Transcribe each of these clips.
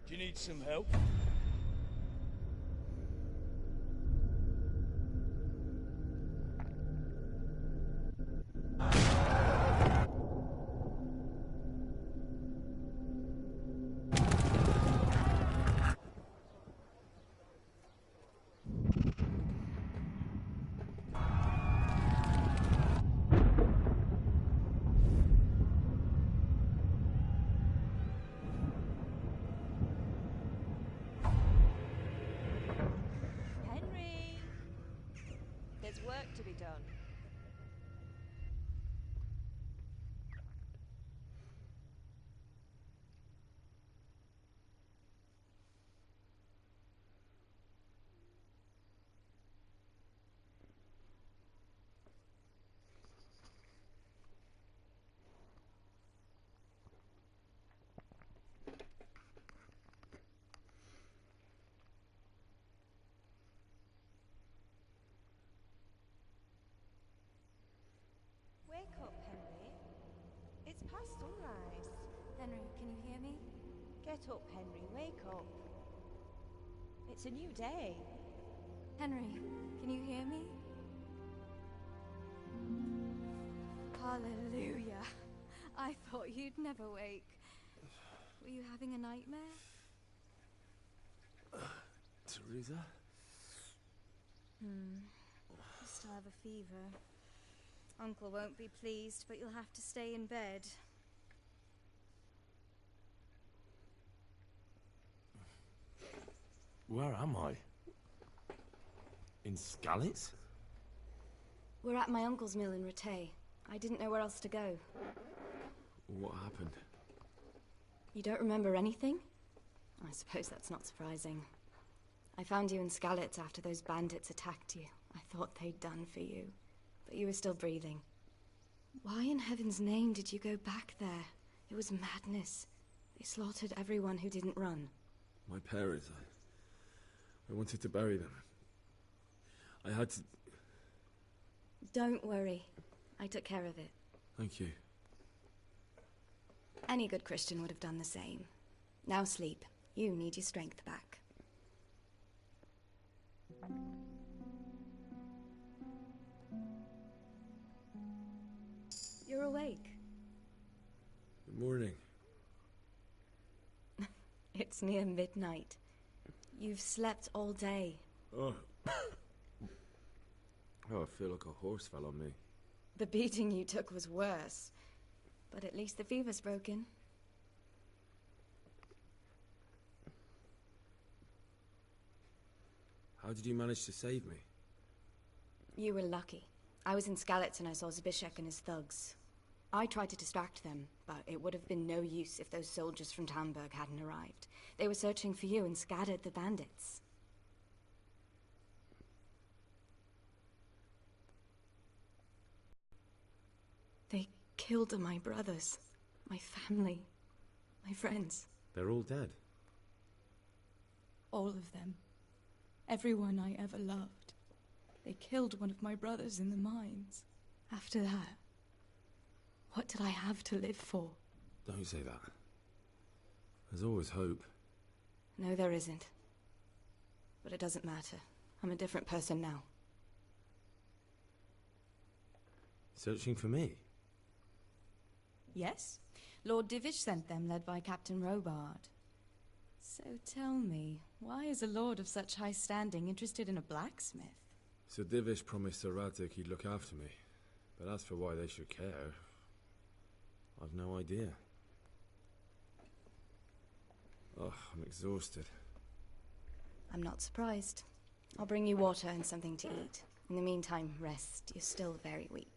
Do you need some help? There's work to be done. Wake up, Henry. It's past sunrise. Henry, can you hear me? Get up, Henry. Wake up. It's a new day. Henry, can you hear me? Hallelujah. I thought you'd never wake. Were you having a nightmare? Teresa? You still have a fever. Uncle won't be pleased, but you'll have to stay in bed. Where am I? In Skalitz? We're at my uncle's mill in Rattay. I didn't know where else to go. What happened? You don't remember anything? I suppose that's not surprising. I found you in Skalitz after those bandits attacked you. I thought they'd done for you. But you were still breathing. Why in heaven's name did you go back there? It was madness. They slaughtered everyone who didn't run. My parents, I wanted to bury them. I had to... Don't worry. I took care of it. Thank you. Any good Christian would have done the same. Now sleep. You need your strength back. You're awake. Good morning. It's near midnight. You've slept all day. Oh. Oh, I feel like a horse fell on me. The beating you took was worse. But at least the fever's broken. How did you manage to save me? You were lucky. I was in Skalitz and I saw Zbyszek and his thugs. I tried to distract them, but it would have been no use if those soldiers from Tamburg hadn't arrived. They were searching for you and scattered the bandits. They killed my brothers, my family, my friends. They're all dead. All of them. Everyone I ever loved. They killed one of my brothers in the mines. After that, what did I have to live for? Don't say that. There's always hope. No, there isn't. But it doesn't matter. I'm a different person now. Searching for me? Yes. Lord Divish sent them, led by Captain Robard. So tell me, why is a lord of such high standing interested in a blacksmith? Sir Divish promised Sir Radzig he'd look after me. But as for why they should care, I've no idea. Oh, I'm exhausted. I'm not surprised. I'll bring you water and something to eat. In the meantime, rest. You're still very weak.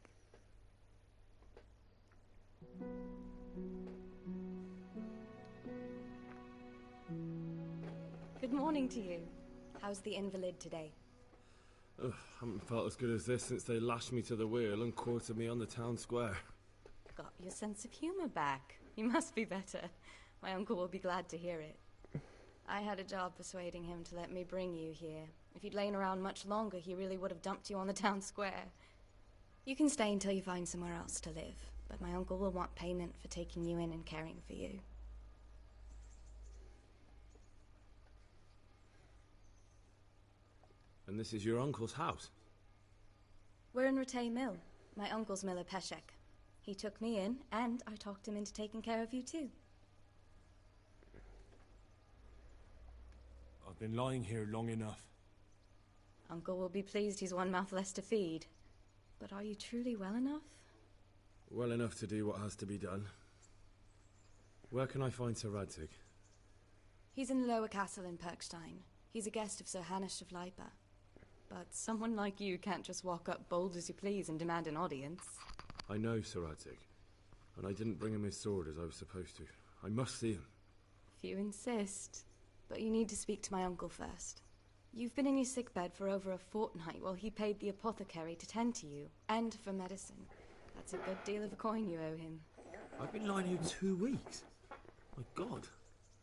Good morning to you. How's the invalid today? Ugh, haven't felt as good as this since they lashed me to the wheel and quartered me on the town square. Got your sense of humor back. You must be better. My uncle will be glad to hear it. I had a job persuading him to let me bring you here. If you'd lain around much longer, he really would have dumped you on the town square. You can stay until you find somewhere else to live, but my uncle will want payment for taking you in and caring for you. And this is your uncle's house? We're in Rattay Mill. My uncle's miller Peshek. He took me in, and I talked him into taking care of you too. I've been lying here long enough. Uncle will be pleased he's one mouth less to feed. But are you truly well enough? Well enough to do what has to be done. Where can I find Sir Radzig? He's in the lower castle in Perkstein. He's a guest of Sir Hanush of Leipa. But someone like you can't just walk up bold as you please and demand an audience. I know Sir Radzig, and I didn't bring him his sword as I was supposed to. I must see him. If you insist. But you need to speak to my uncle first. You've been in your sickbed for over a fortnight while he paid the apothecary to tend to you, and for medicine. That's a good deal of a coin you owe him. I've been lying here 2 weeks. My God.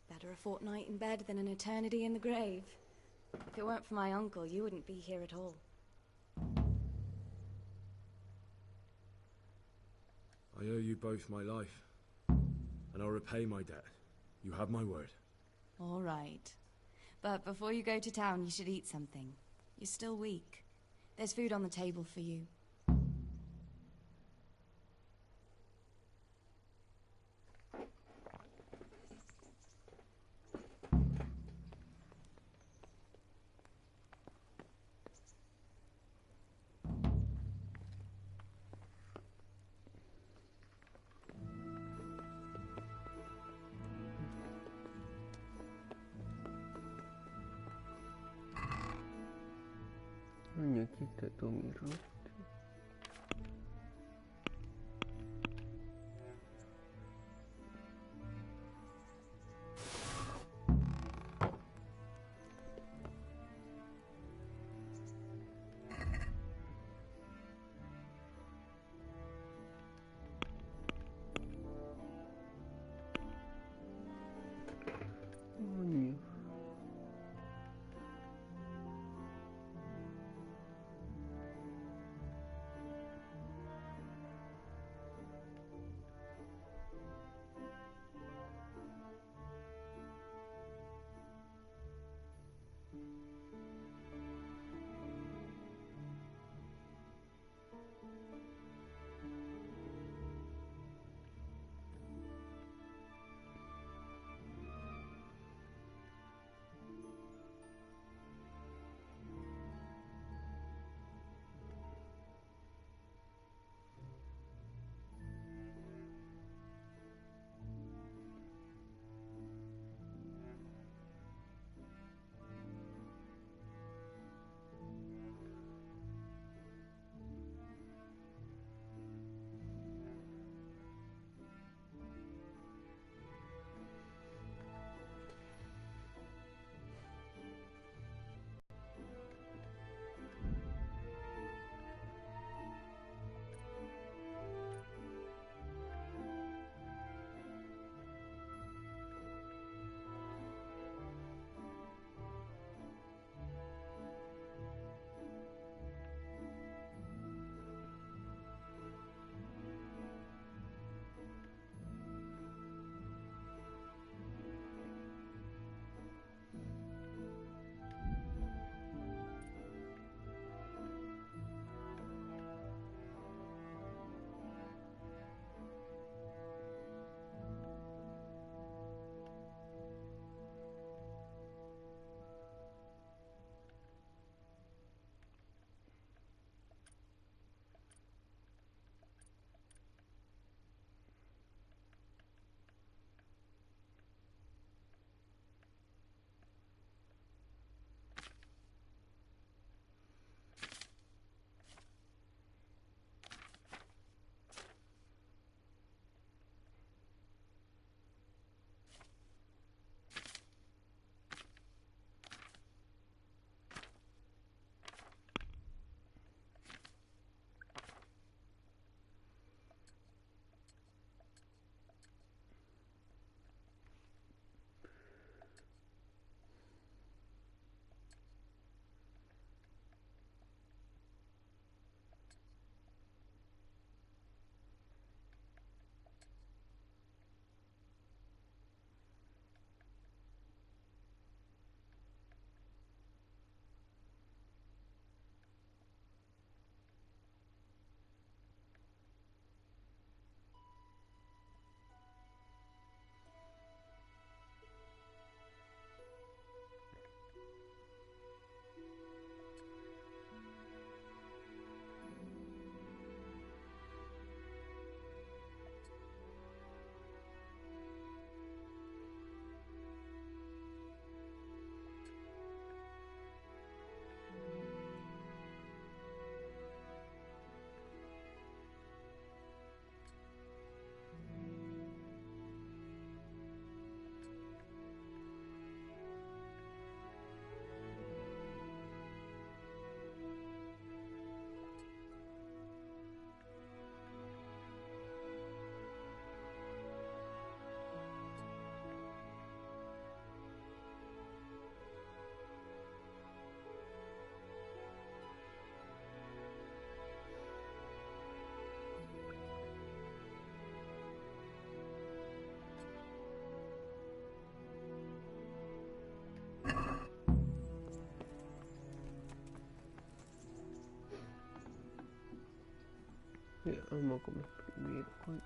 Better a fortnight in bed than an eternity in the grave. If it weren't for my uncle, you wouldn't be here at all. I owe you both my life, and I'll repay my debt. You have my word. All right. But before you go to town, you should eat something. You're still weak. There's food on the table for you. Hanya kita Tomiro. Hanya. Mira, vamos a comer primero. Ay.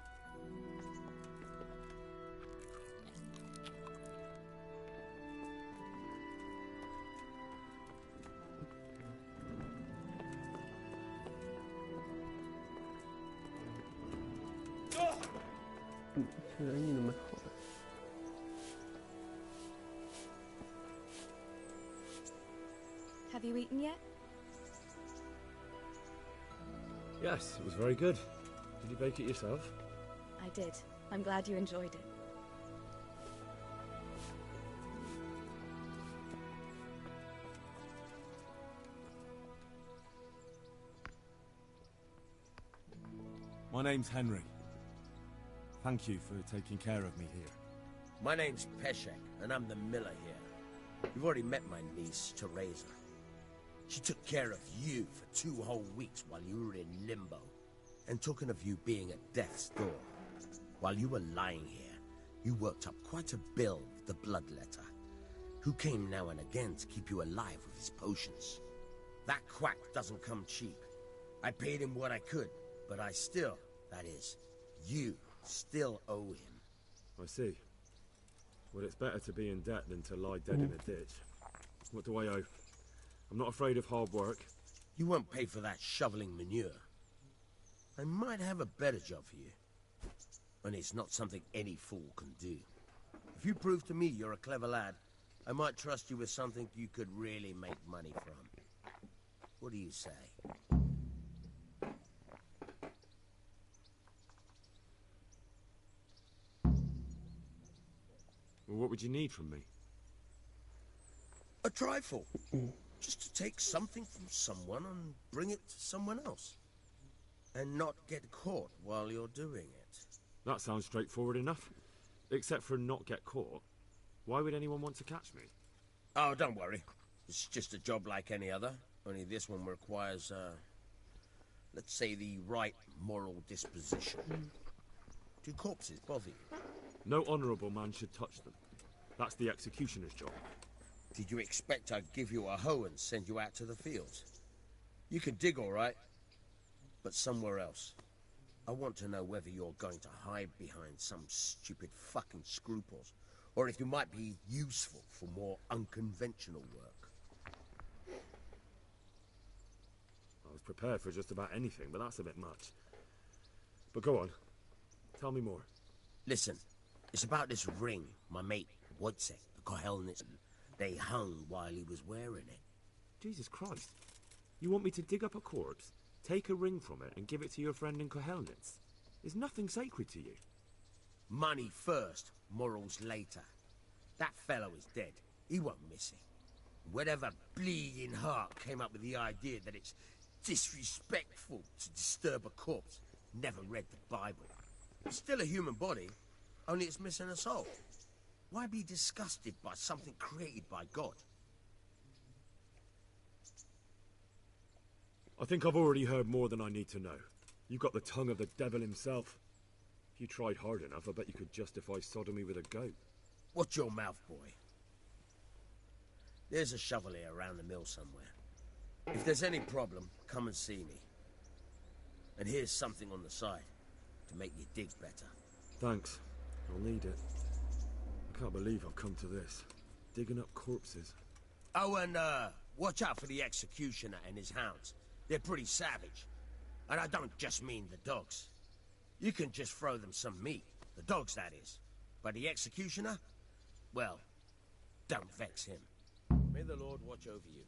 Ese daño no me jodas. Have you eaten yet? Yes, it was very good. Did you bake it yourself? I did. I'm glad you enjoyed it. My name's Henry. Thank you for taking care of me here. My name's Peshek, and I'm the miller here. You've already met my niece, Teresa. She took care of you for 2 whole weeks while you were in limbo. And talking of you being at death's door, while you were lying here, you worked up quite a bill with the bloodletter, who came now and again to keep you alive with his potions. That quack doesn't come cheap. I paid him what I could, but I still, that is, you still owe him. I see. Well, it's better to be in debt than to lie dead in a ditch. What do I owe? I'm not afraid of hard work. You won't pay for that shoveling manure. I might have a better job for you. And it's not something any fool can do. If you prove to me you're a clever lad, I might trust you with something you could really make money from. What do you say? Well, what would you need from me? A trifle. Just to take something from someone and bring it to someone else. And not get caught while you're doing it. That sounds straightforward enough. Except for not get caught. Why would anyone want to catch me? Oh, don't worry. It's just a job like any other. Only this one requires, let's say, the right moral disposition. Do corpses bother you? No honourable man should touch them. That's the executioner's job. Did you expect I'd give you a hoe and send you out to the fields? You can dig all right, but somewhere else. I want to know whether you're going to hide behind some stupid fucking scruples, or if you might be useful for more unconventional work. I was prepared for just about anything, but that's a bit much. But go on. Tell me more. Listen, it's about this ring my mate, Wojciech, the Kohelnitz, they hung while he was wearing it. Jesus Christ. You want me to dig up a corpse, take a ring from it, and give it to your friend in Kohelnitz? Is nothing sacred to you? Money first, morals later. That fellow is dead. He won't miss it. Whatever bleeding heart came up with the idea that it's disrespectful to disturb a corpse never read the Bible. It's still a human body, only it's missing a soul. Why be disgusted by something created by God? I think I've already heard more than I need to know. You've got the tongue of the devil himself. If you tried hard enough, I bet you could justify sodomy with a goat. Watch your mouth, boy. There's a shovel here around the mill somewhere. If there's any problem, come and see me. And here's something on the side to make you dig better. Thanks. I'll need it. I can't believe I've come to this. Digging up corpses. Oh, and watch out for the executioner and his hounds. They're pretty savage. And I don't just mean the dogs. You can just throw them some meat. The dogs, that is. But the executioner? Well, don't vex him. May the Lord watch over you.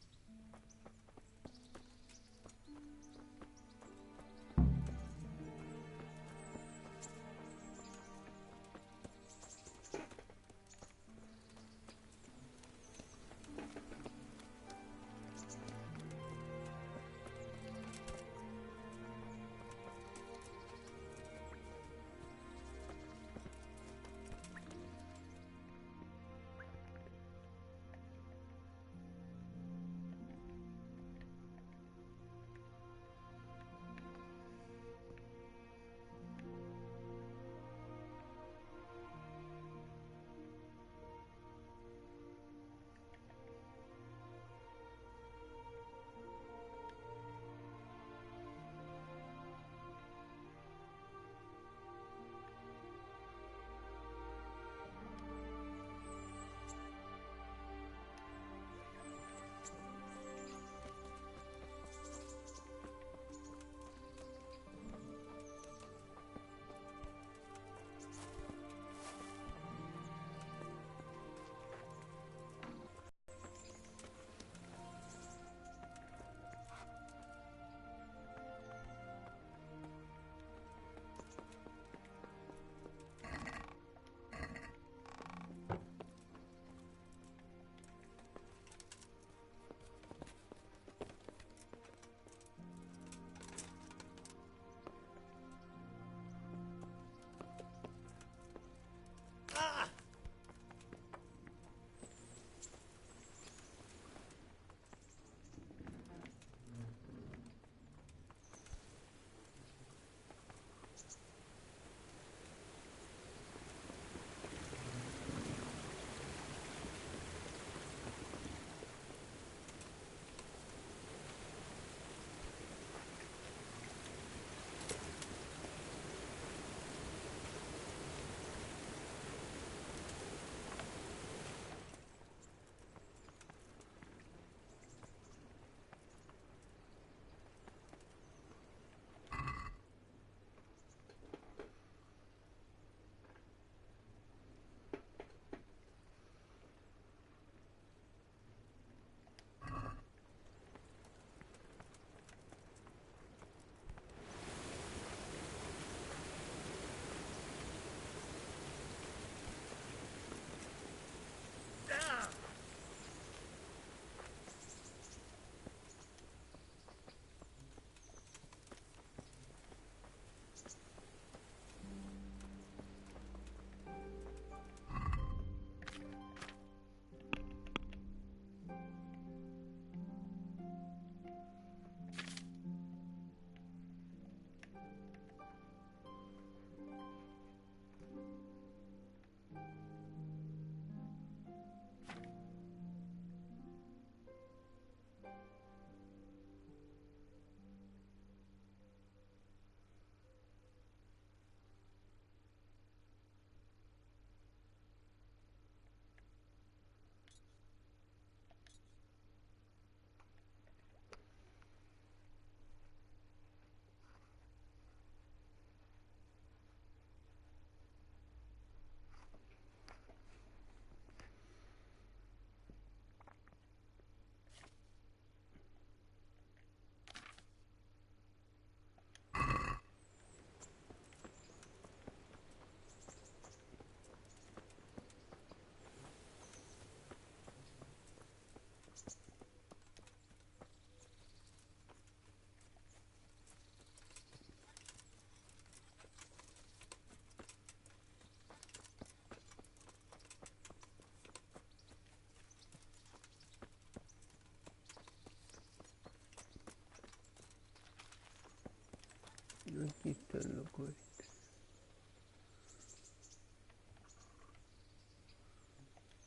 Aquí están los cohetes.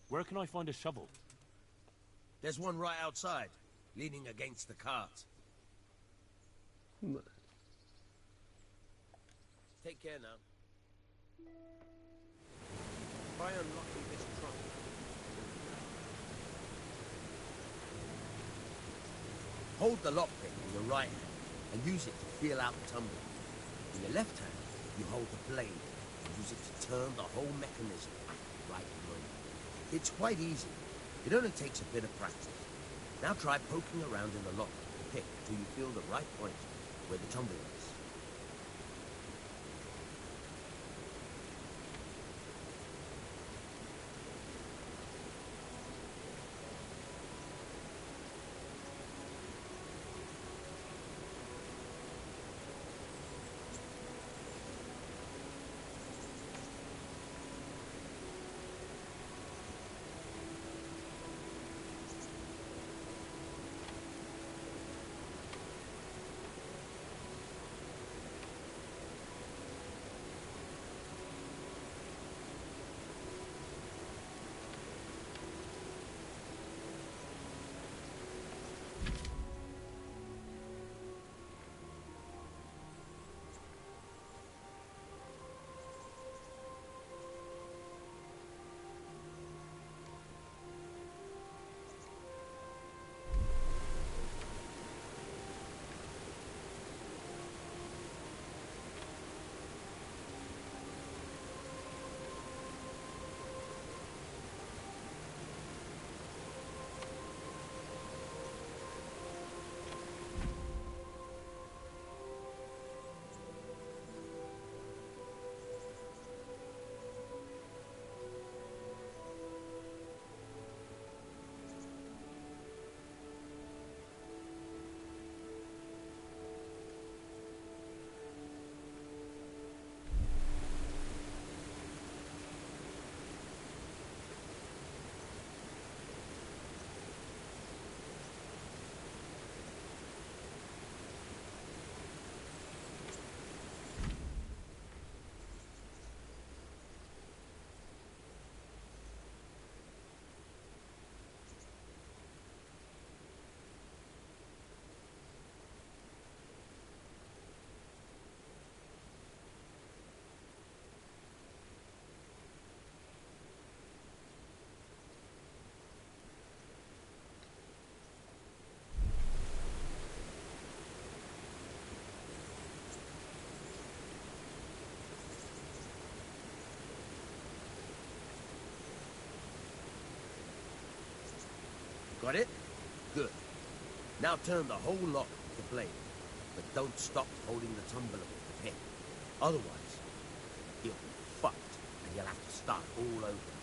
Where can I find a shovel? There's one right outside, leaning against the cart. Vale. Take care now. Try unlocking this trunk. Hold the lockpick in your right hand and use it to feel out the tumbler. In your left hand, you hold the blade and use it to turn the whole mechanism at the right moment. It's quite easy. It only takes a bit of practice. Now try poking around in the lock with the pick until you feel the right point where the tumbler is. Got it? Good. Now turn the whole lock with the blade, but don't stop holding the tumbler with the pick. Otherwise, you'll be fucked, and you'll have to start all over again.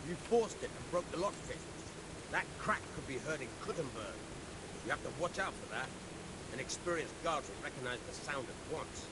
You forced it and broke the lockpick. That crack could be heard in Kuttenberg. You have to watch out for that. An experienced guard will recognize the sound at once.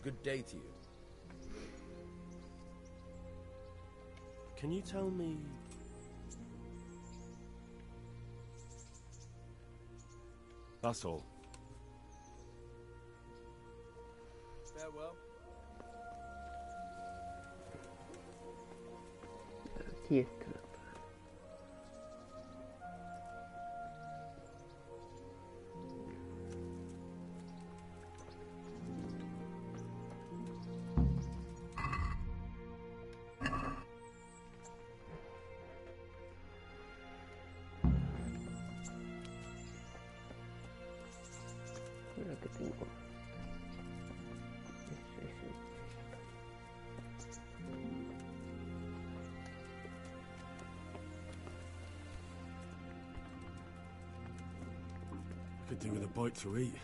Good day to you. Can you tell me... That's all. Farewell. Jättebra. Mira que tengo. Ese. Could do with a bite to eat.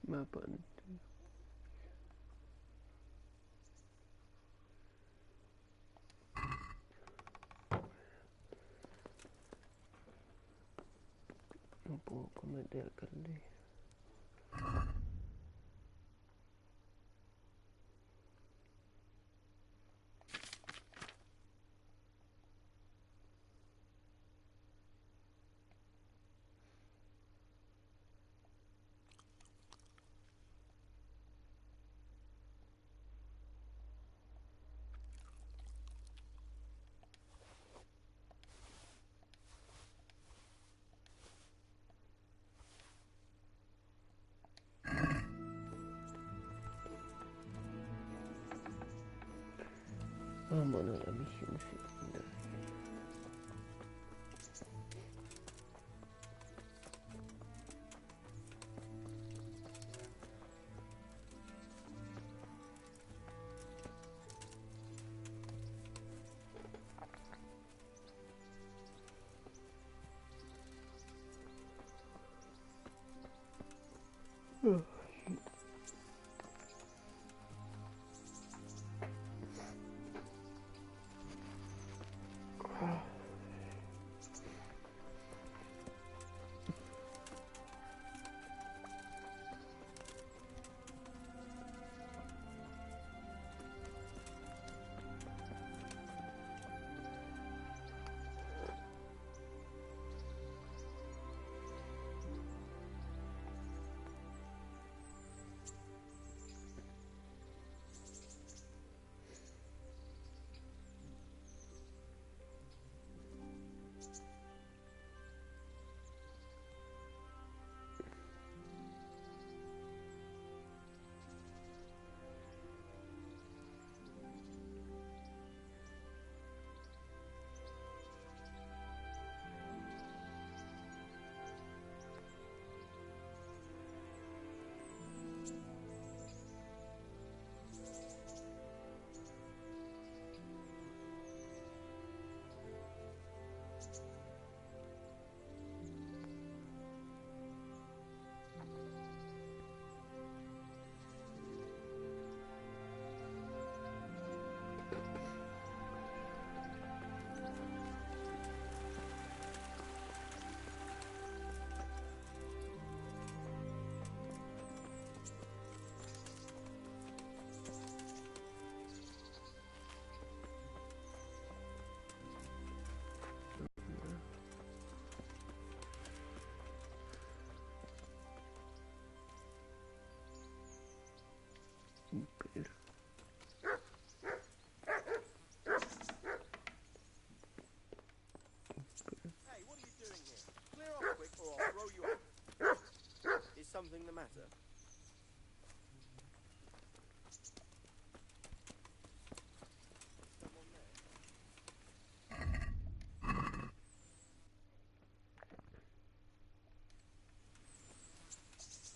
Mapa inte. Un poco me de alcaldía. Vámonos a la misión secundaria.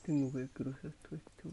Tengo que cruzar todo esto.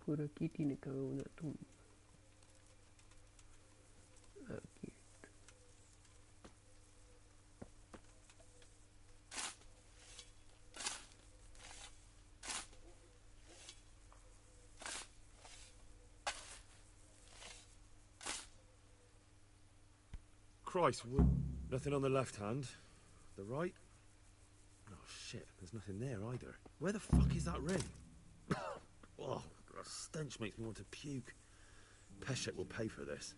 Por aquí tiene que haber una tumba. Aquí. Christ, nothing on the left hand. The right? Oh shit, there's nothing there either. Where the fuck is that ring? Oh, the stench makes me want to puke. Peshek will pay for this.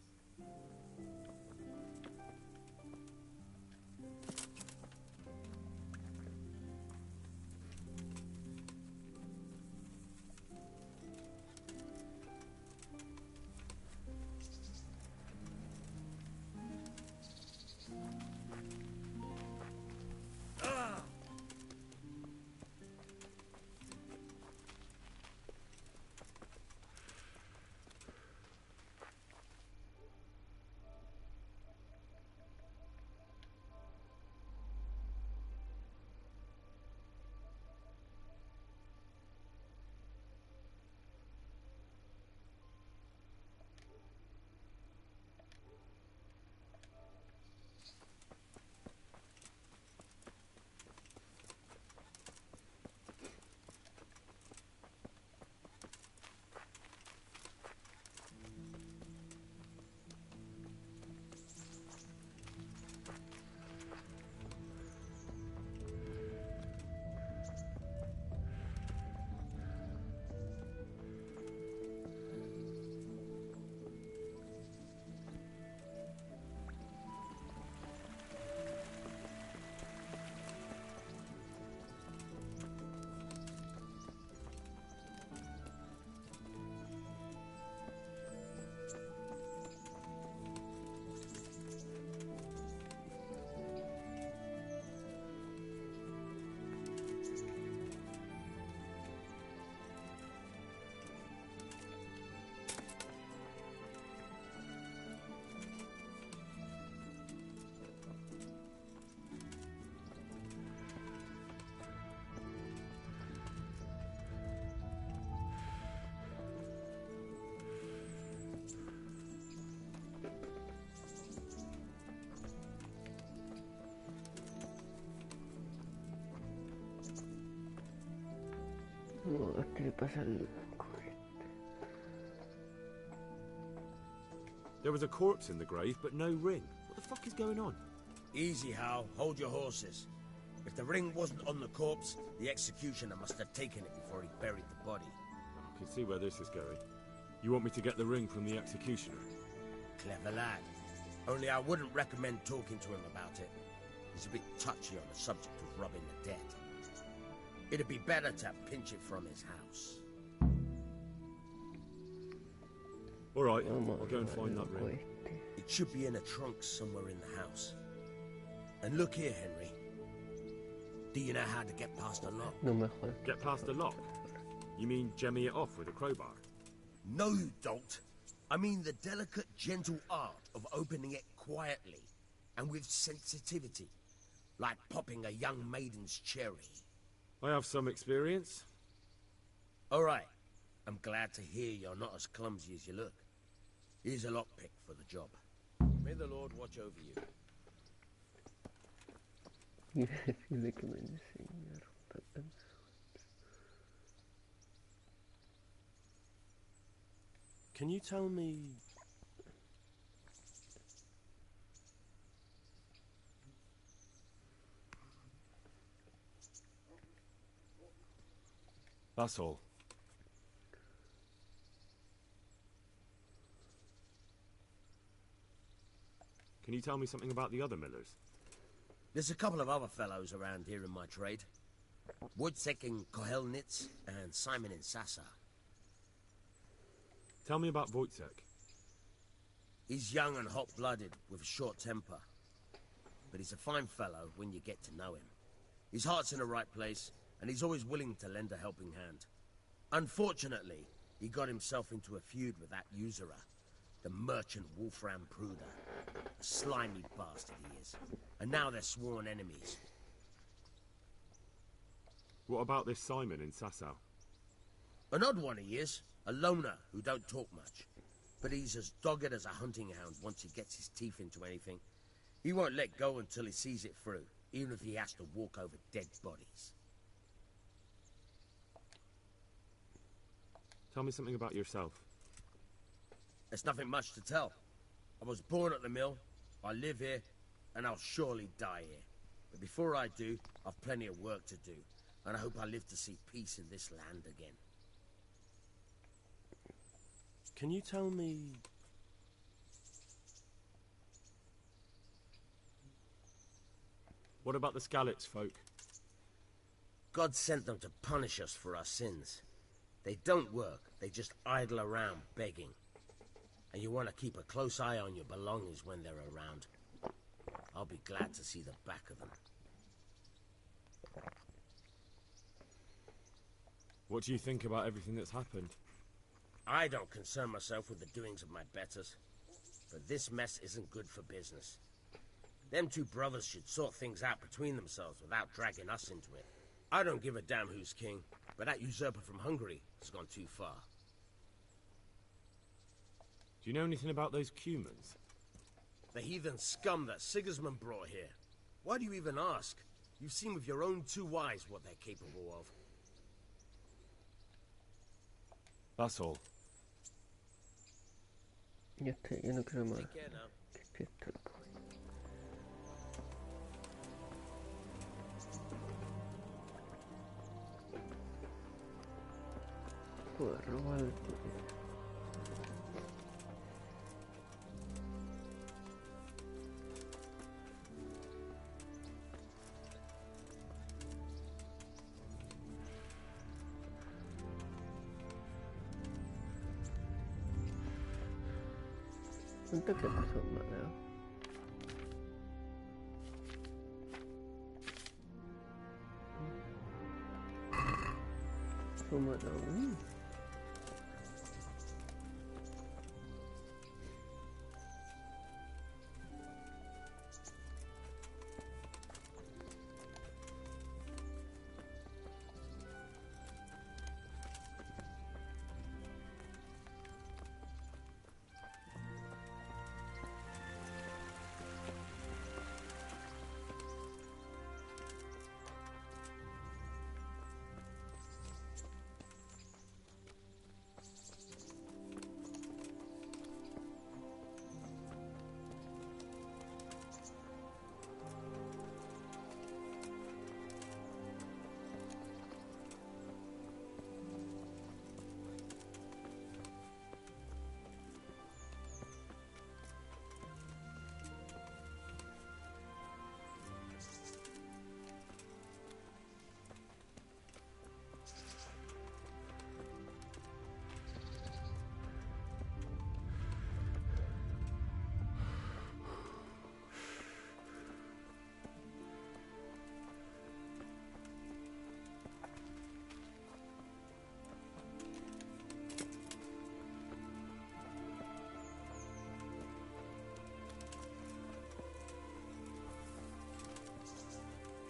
No, este le pasa al loco este. There was a corpse in the grave, but no ring. What the fuck is going on? Easy, Hal. Hold your horses. If the ring wasn't on the corpse, the executioner must have taken it before he buried the body. I can see where this is going. You want me to get the ring from the executioner? Clever lad. Only I wouldn't recommend talking to him about it. He's a bit touchy on the subject of robbing the dead. It'd be better to pinch it from his house. All right, Vamos I'll go and a find that loco ring. este. It should be in a trunk somewhere in the house. And look here, Henry. Do you know how to get past a lock? No me jodas. Get past the lock? You mean jemmy it off with a crowbar? No, you don't. I mean the delicate, gentle art of opening it quietly and with sensitivity. Like popping a young maiden's cherry. I have some experience. All right. I'm glad to hear you're not as clumsy as you look. Here's a lockpick for the job. May the Lord watch over you. Y decirle que me enseñaron tan Can you tell me... That's all. Can you tell me something about the other millers? There's a couple of other fellows around here in my trade. Wojciech in Kohelnitz and Simon in Sasa. Tell me about Wojciech. He's young and hot-blooded with a short temper. But he's a fine fellow when you get to know him. His heart's in the right place, and he's always willing to lend a helping hand. Unfortunately, he got himself into a feud with that usurer, the merchant Wolfram Pruder. A slimy bastard he is. And now they're sworn enemies. What about this Simon in Sasau? An odd one he is. A loner who don't talk much. But he's as dogged as a hunting hound once he gets his teeth into anything. He won't let go until he sees it through, even if he has to walk over dead bodies. Tell me something about yourself. There's nothing much to tell. I was born at the mill, I live here, and I'll surely die here. But before I do, I've plenty of work to do, and I hope I live to see peace in this land again. Can you tell me... What about the Skalitz folk? God sent them to punish us for our sins. They don't work, they just idle around begging. And you want to keep a close eye on your belongings when they're around. I'll be glad to see the back of them. What do you think about everything that's happened? I don't concern myself with the doings of my betters. But this mess isn't good for business. Them two brothers should sort things out between themselves without dragging us into it. I don't give a damn who's king, but that usurper from Hungary has gone too far. Do you know anything about those Cumans? The heathen scum that Sigismund brought here. Why do you even ask? You've seen with your own two eyes what they're capable of. That's all. Ya está, ya no quiero más. Take care now. Que estoy puedo robar el... ¿Cuánto que pasó, Mateo? ¿Cómo no?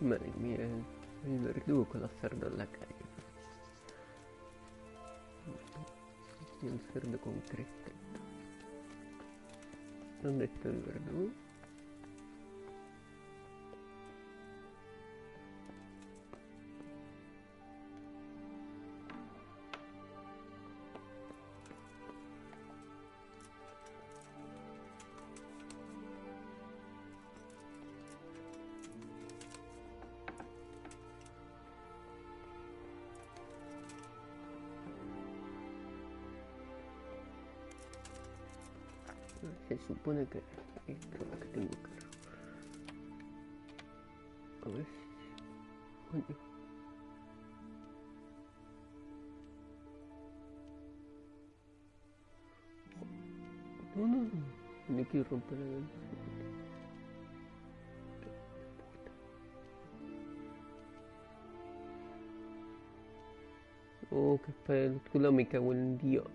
Madre mía, el verdugo con los cerdos en la calle. Y el cerdo con cresta. ¿Dónde está el verdugo? Se supone que esto es lo que tengo claro. A ver. Coño. No, no, no. No quiero romper la ventana. Oh, qué película, me cago en Dios.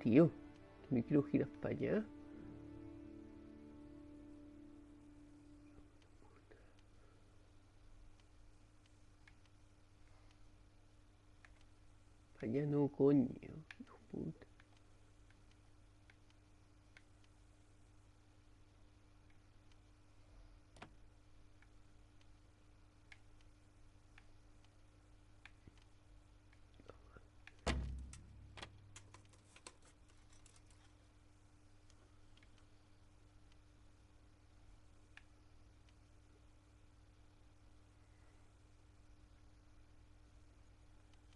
Tío, me quiero girar para allá. Para allá no, coño. Hijo puta.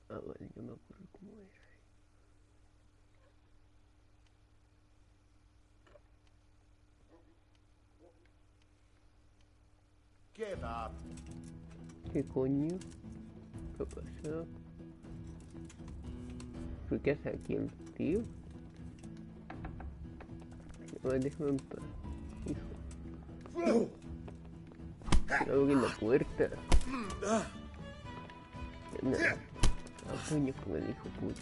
Ah, vale, yo me acuerdo cómo era. Give up. ¿Qué coño? ¿Qué pasó? ¿Por qué hace aquí el tío? A ver, déjame en paz, hijo. Abrir la puerta. Nada. A puños con el hijo puta.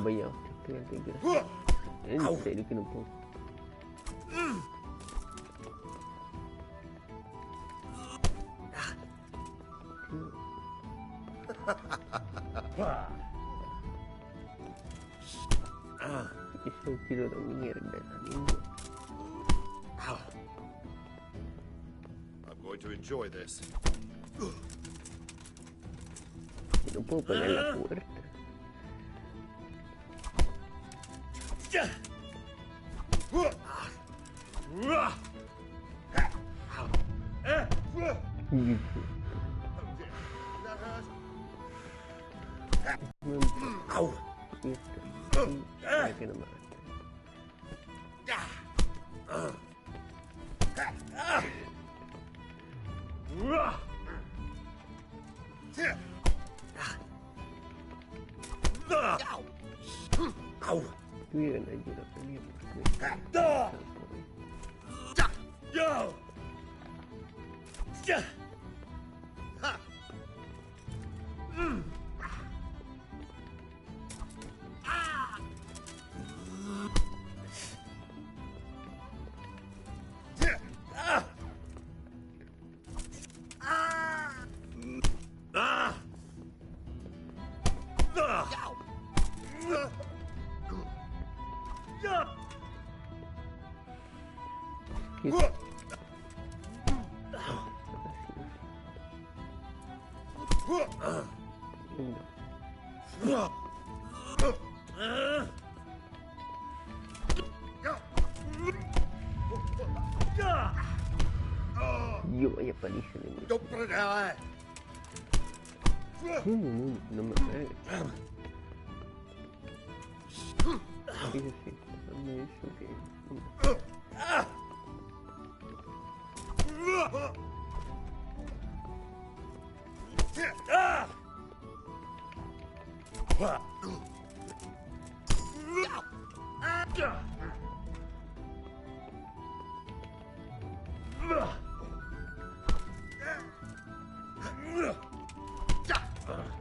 Vaya, espérate que... En serio que no puedo. Eso quiero la mierda, la niña. I'm going to enjoy this. No puedo poner la puerta. Que no me tuvieran ayuda también yo vaya paliza de mí. No me pegues. Sí, sí, me dicho que...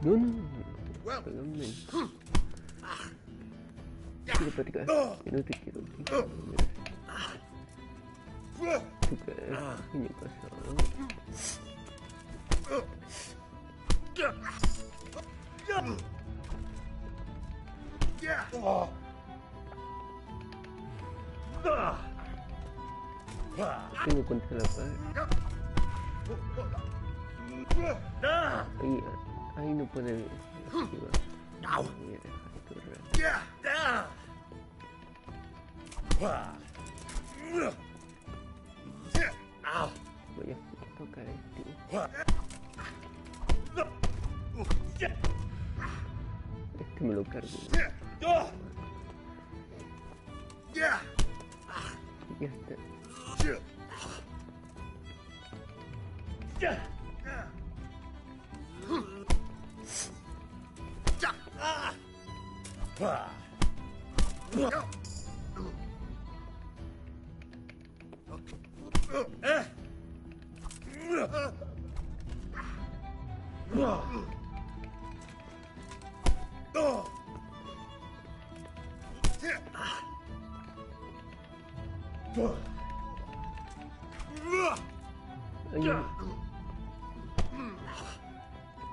No, no, no. Pégame. Quiero platicar. Que no te quiero. ¿Tú crees? Niño casado. Tengo contra la pared. Ahí no puede esquivar. Voy a dejar correr. Voy a tocar este. Este me lo cargo. Ya está.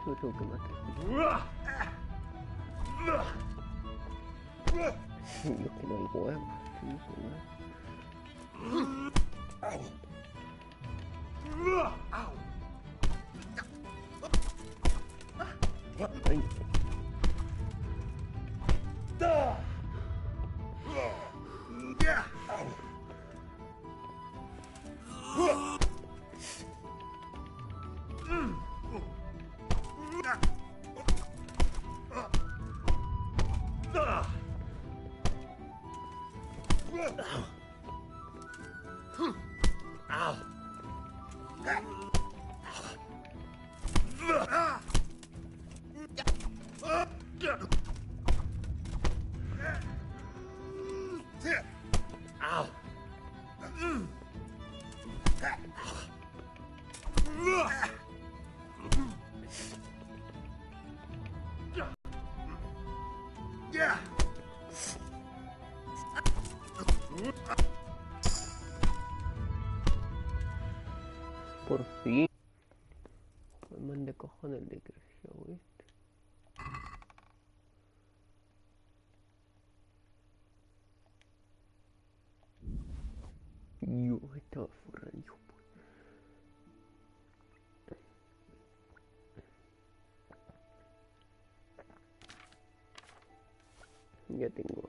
Yo tengo que matar. Yo que no hay huevos. Ay. Por fin. Me manda cojones el desgraciado este. Yo estaba forrado, hijo. Ya tengo.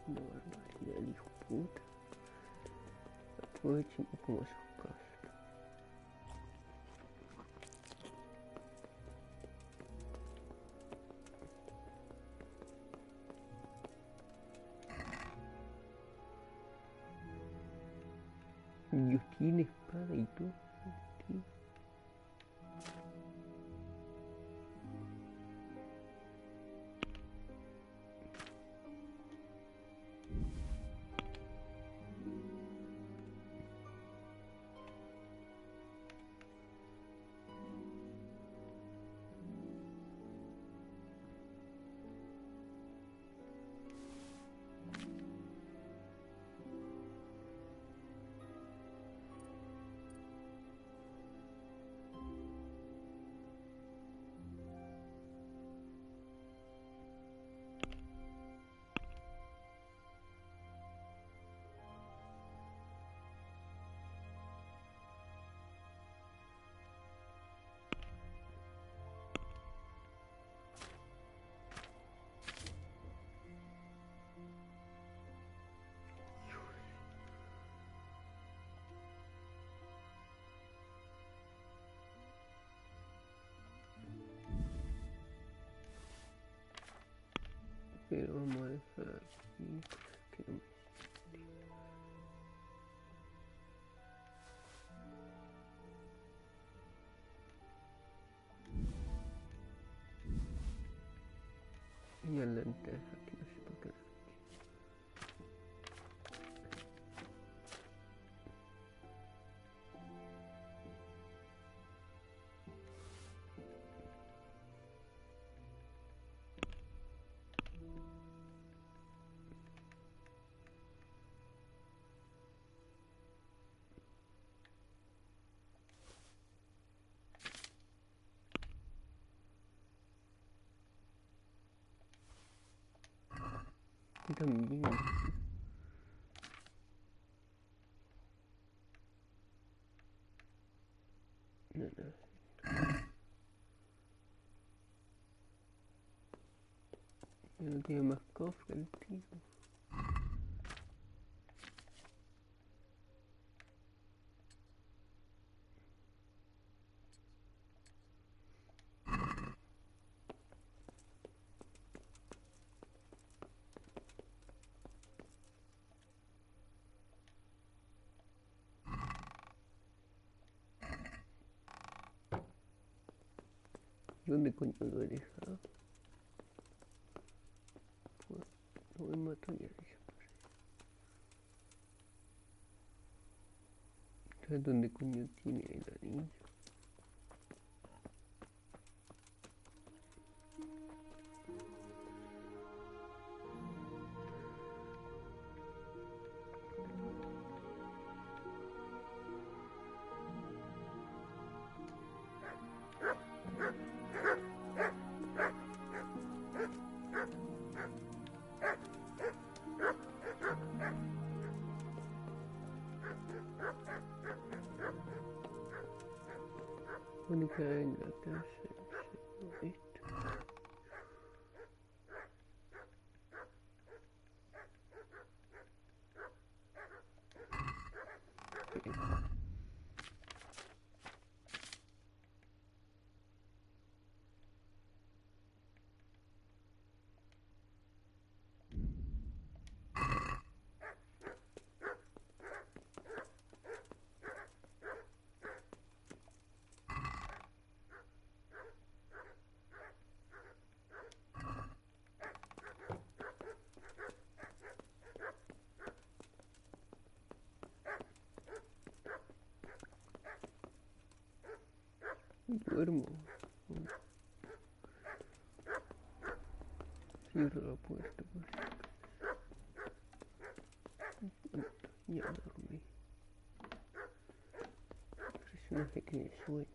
Una barbaridad, el hijo puta. Aprovechen y pongo sus cosas. Dios tiene espada y todo. Tío. que lo vamos a dejar aquí. Que no me... Y las lentejas que no sé por qué. Y también no, no. Ya no tiene más cofre el tío. ¿Dónde coño lo he dejado? Pues no me mato ya desaparece. ¿Sabes dónde coño tiene el anillo? Única en la casa del señor esto. Duermo. Cierro la puerta por si acaso. Ya dormí. Personaje que sueña.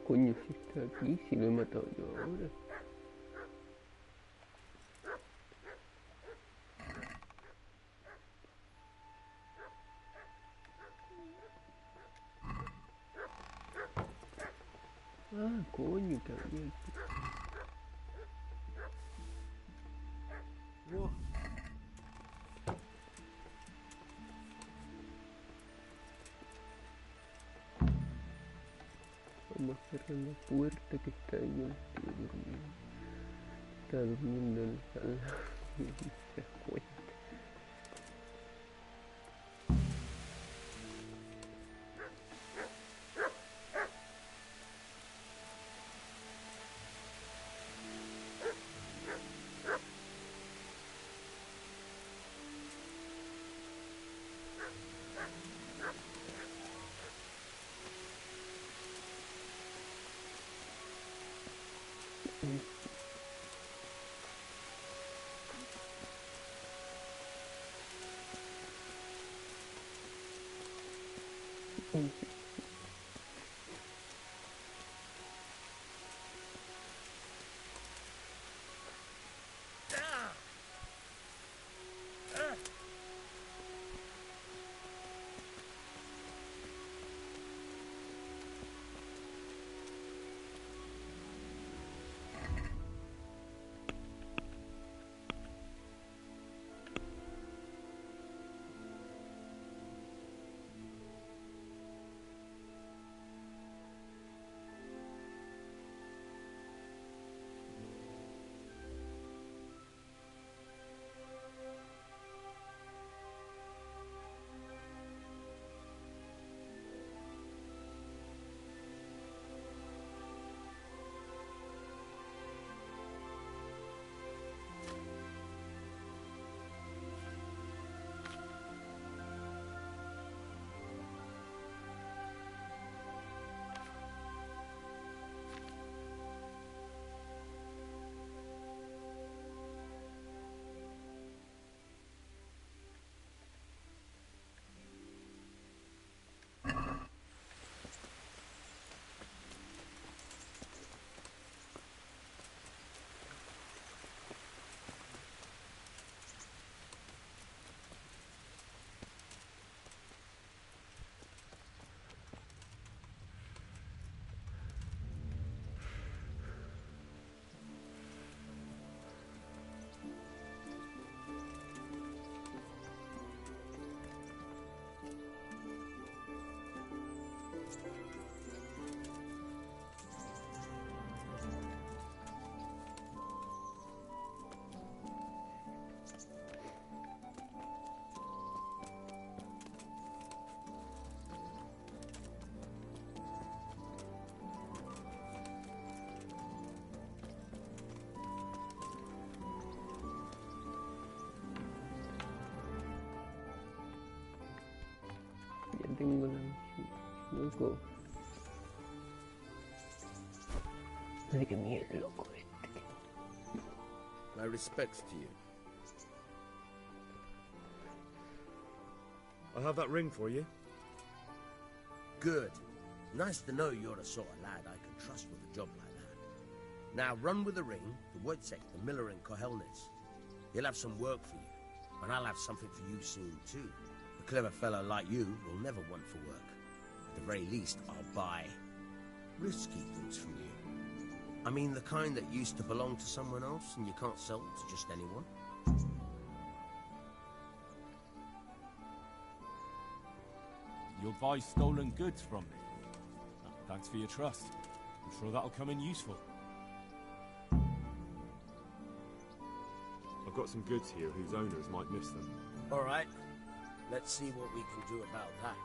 Coño, si está aquí, si lo he matado yo ahora. Ah, coño, que había aquí. Vamos a cerrar la puerta que está ahí, yo estoy durmiendo. Está durmiendo en la sala. Se da cuenta. Ya tengo la misión. Loco. Ay, qué mierda, loco este. My respects to you. I have that ring for you. Good. Nice to know you're the sort of lad I can trust with a job like that. Now run with the ring to Wojciech, the miller in Kohelnitz. He'll have some work for you, and I'll have something for you soon too. A clever fellow like you will never want for work. At the very least, I'll buy risky goods from you. I mean the kind that used to belong to someone else and you can't sell to just anyone. You'll buy stolen goods from me. Thanks for your trust. I'm sure that'll come in useful. I've got some goods here whose owners might miss them. All right. Let's see what we can do about that.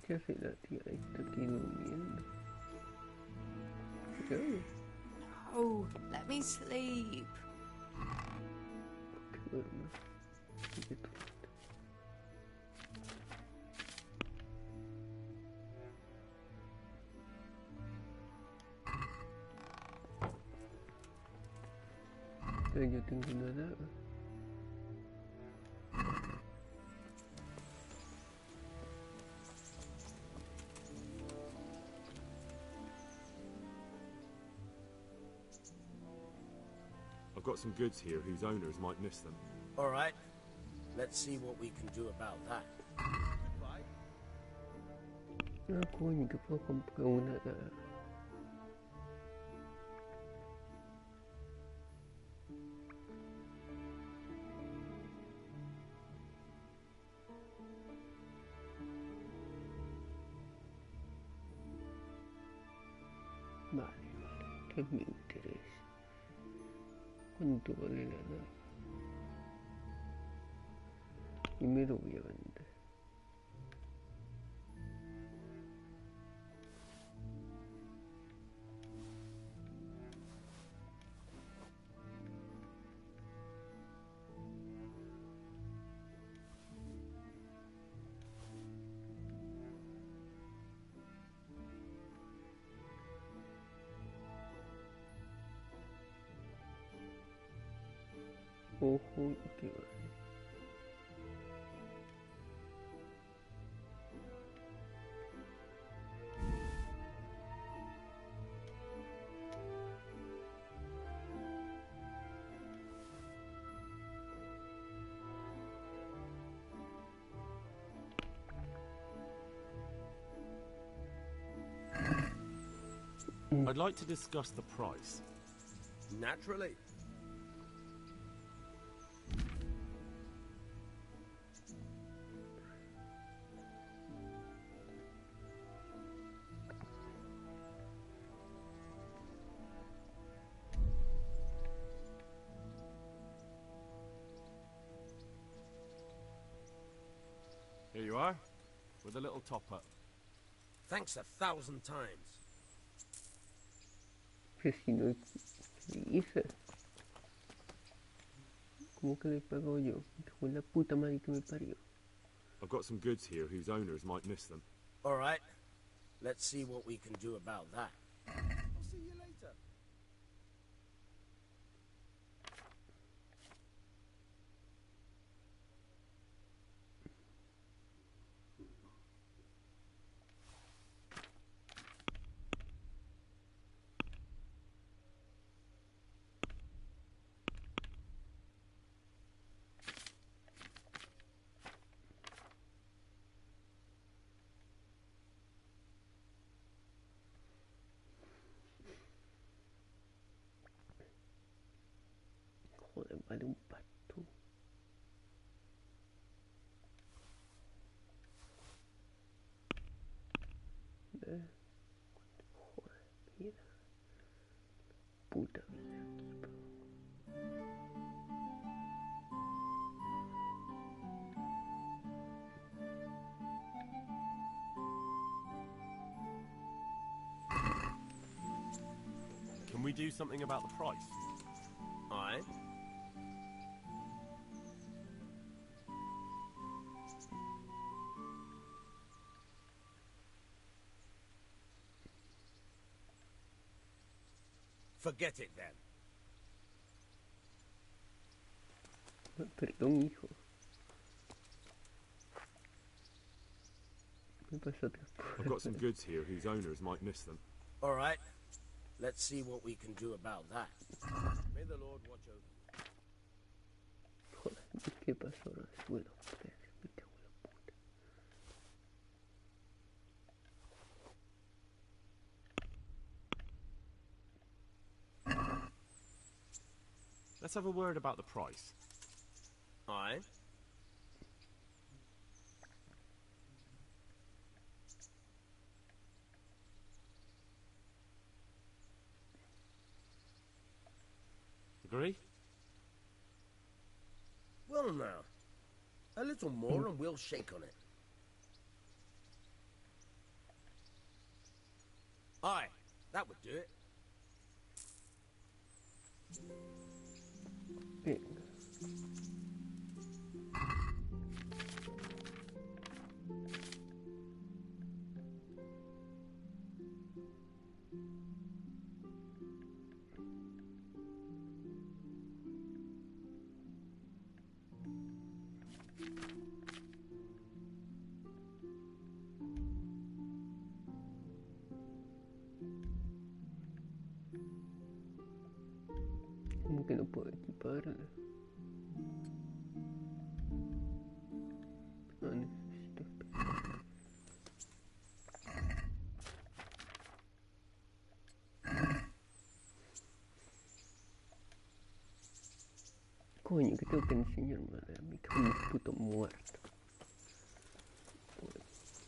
¿Qué hace la tía? Está aquí durmiendo. ¿Qué? Oh, let me sleep. Que duerma. Sigue tú. Yo tengo una daga. I've got some goods here whose owners might miss them. All right. Let's see what we can do about that. Ah, coño, que puedo comprar una daga. Vale, que me interesa. ¿Cuánto vale la daga? Primero voy a vender. Ojo, que vale. I'd like to discuss the price. Naturally. Here you are, with a little top-up. Thanks 1,000 times. Que si no, ¿qué dice? ¿Cómo que le pago yo? Con la puta madre que me parió. I've got some goods here whose owners might miss them. All right. Let's see what we can do about that. I'll see you later. Joder, vale un pato. Joder, mira. Puta vida aquí, bro. Can we do something about the price? All right. Forget it then. Perdón, hijo. Me pasa otra I've got some goods here whose owners might miss them. All right. Let's see what we can do about that. May the Lord watch over you. Joder, ¿qué pasó ahora? Suelo, me cago en la puta. Let's have a word about the price. All right. Agree? Well, now. A little more and we'll shake on it. Aye, that would do it. Venga. ¿Cómo que no puedo equiparla? No necesito esperar. Coño, que tengo que enseñarme a mí, que un puto muerto.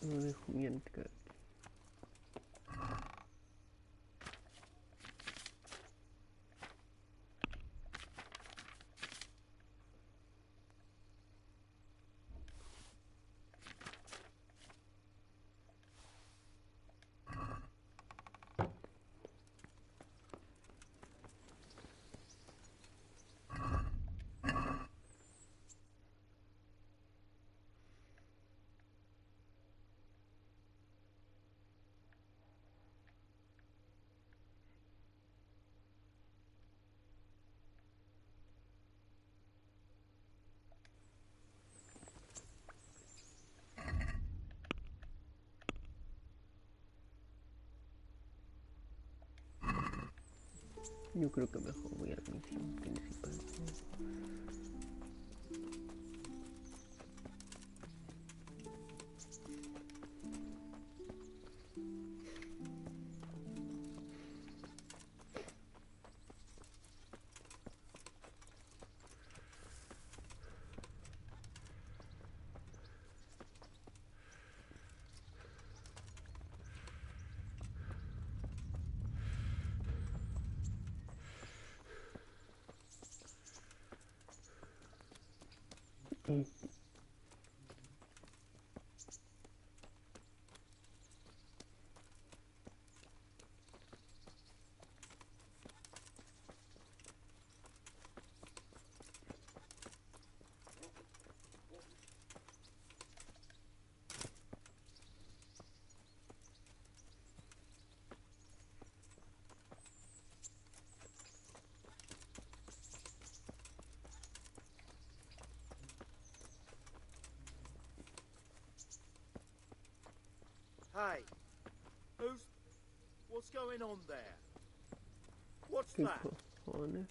No dejo mi entrar aquí. Yo creo que mejor voy a la misión principal. Hey, what's going on there? What's ¿Qué that? cojones?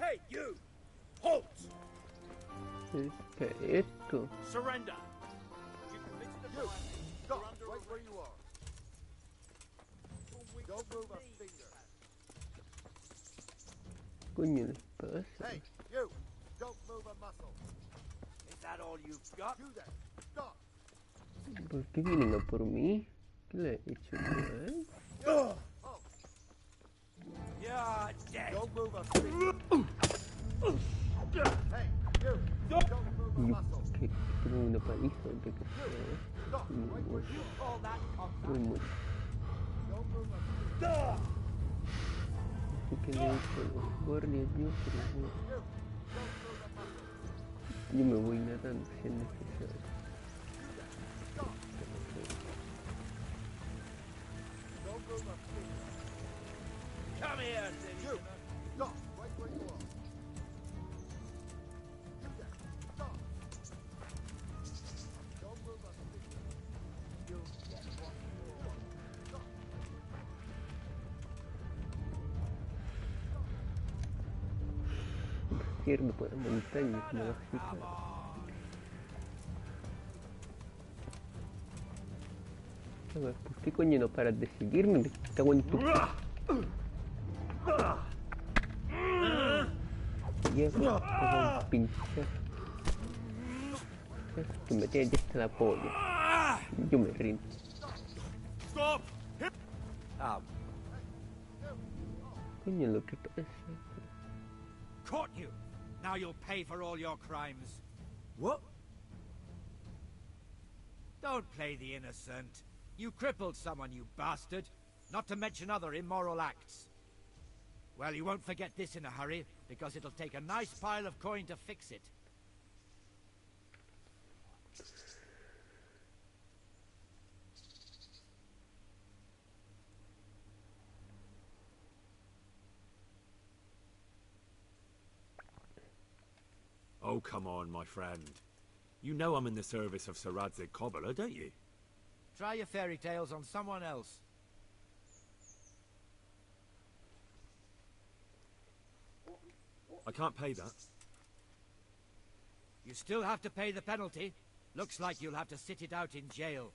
Hey, you! Halt! ¿Qué es esto? Surrender! You stop! Wait where you are. Don't move a finger. Coño les pasa? Hey, you! Don't move a muscle. Is that all you've got? You there! Stop! ¿Por qué vienen a por mí? ¿Qué le he hecho yo, You're dead! Don't move a finger. Hey, you! Don't move a muscle. Que tengo una paliza de que Stop! Wait where you call that muy contact? mucho. Don't move a finger. Así que le he hecho a los guardias yo, pero no. Yo me voy nadando si es necesario. Come here, you! Stop! Right where you are. You there! Stop! Don't move a finger. You'll get what you want. Stop! Izquierdo por la montaña como bajita. A ver, ¿por qué coño no paras de seguirme? Me cago en tu... Llego como un pinchazo. Que me tiene ya hasta la polla. Yo me rindo. Stop! Coño, lo que pasa. Caught you. Now you'll pay for all your crimes. What? Don't play the innocent. You crippled someone, you bastard. Not to mention other immoral acts. Well, you won't forget this in a hurry, because it'll take a nice pile of coin to fix it. Oh, come on, my friend. You know I'm in the service of Sir Radzig Cobbler, don't you? Try your fairy tales on someone else. I can't pay that. You still have to pay the penalty. Looks like you'll have to sit it out in jail.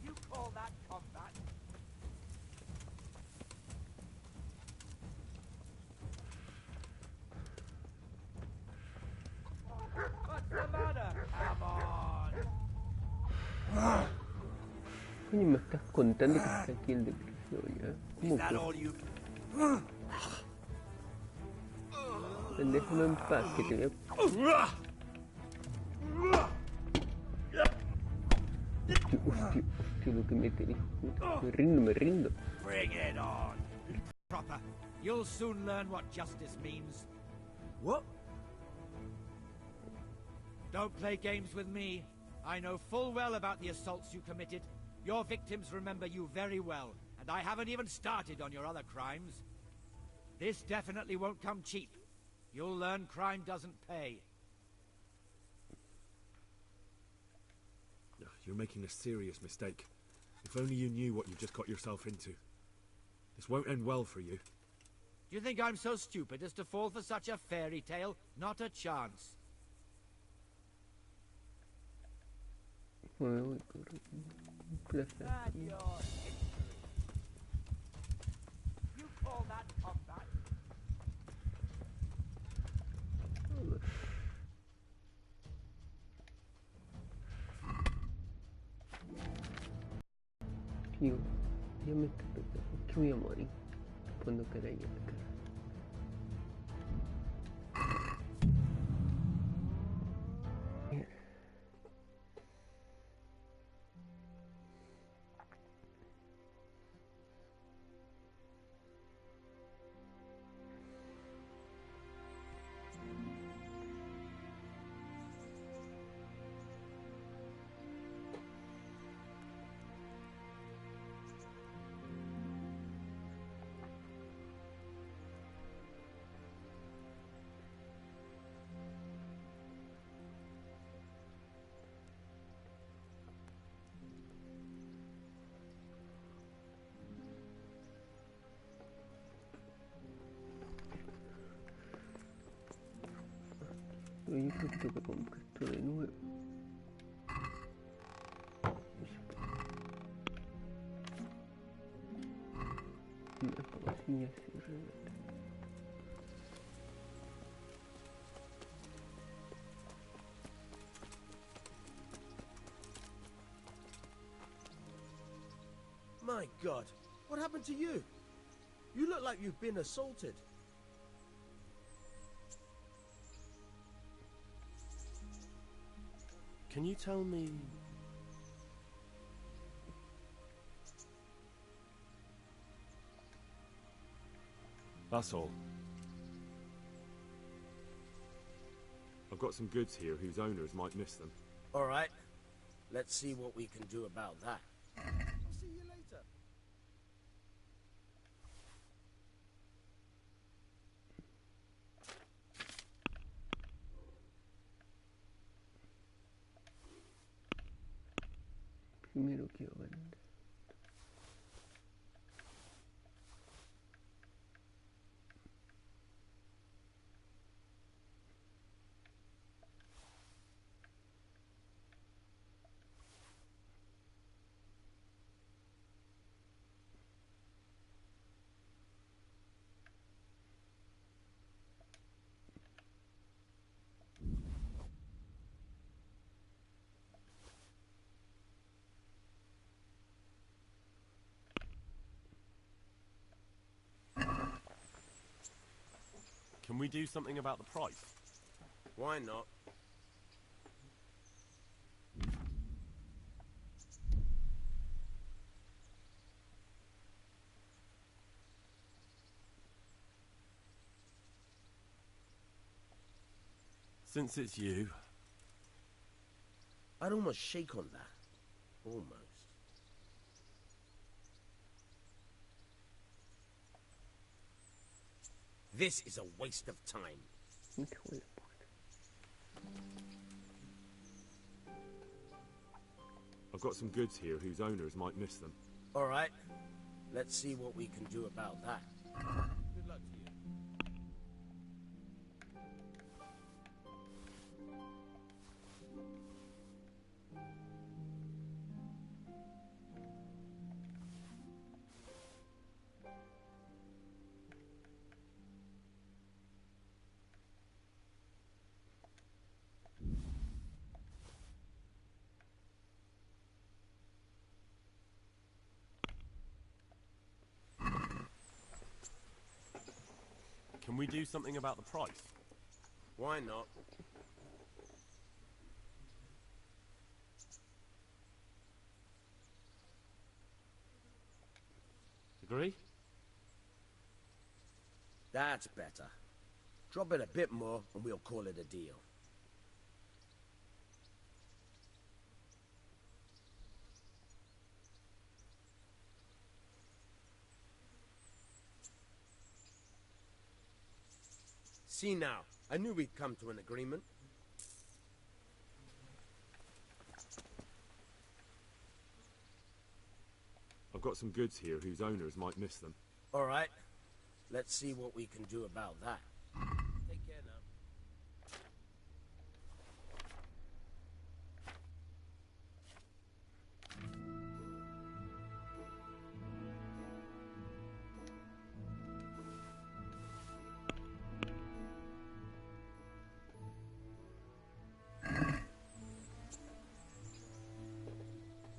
You call that combat? What's the matter? Come on! Coño, me estás contando que está aquí el desgraciado ya. ¿Cómo Is that que? all you... Déjame en paz, que te voy a... Hostia, lo que me tenés. Me rindo. Bring it on. Proper. You'll soon learn what justice means. What? Don't play games with me. I know full well about the assaults you committed. Your victims remember you very well, and I haven't even started on your other crimes. This definitely won't come cheap. You'll learn crime doesn't pay. You're making a serious mistake. If only you knew what you just got yourself into. This won't end well for you. Do you think I'm so stupid as to fall for such a fairy tale? Not a chance. Bueno, voy con un placer. That's your history. You call that combat? Tío, ya me está tocando. Que voy a morir. Cuando caray en la cara. Pero yo creo que tengo que comprar esto de nuevo. Una cocina así realmente. My God, what happened to you? You look like you've been assaulted. Can you tell me... That's all. I've got some goods here whose owners might miss them. All right, let's see what we can do about that. I'll see you later. Primero quiero vender. Can we do something about the price? Why not? Since it's you. I'd almost shake on that. Almost. This is a waste of time. I've got some goods here whose owners might miss them. All right. Let's see what we can do about that. Good luck to you. Can we do something about the price? Why not? Agree? That's better. Drop it a bit more and we'll call it a deal. See now, I knew we'd come to an agreement. I've got some goods here whose owners might miss them. All right. Let's see what we can do about that. Take care now.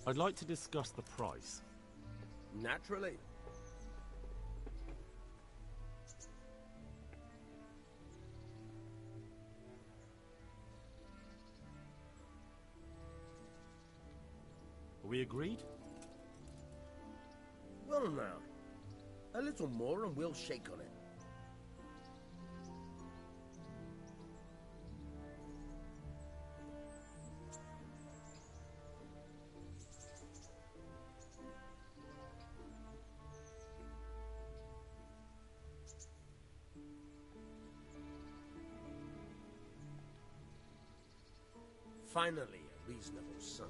I'd like to discuss the price. Naturally. Are we agreed? Well now, a little more and we'll shake on it. Finally, a reasonable sum.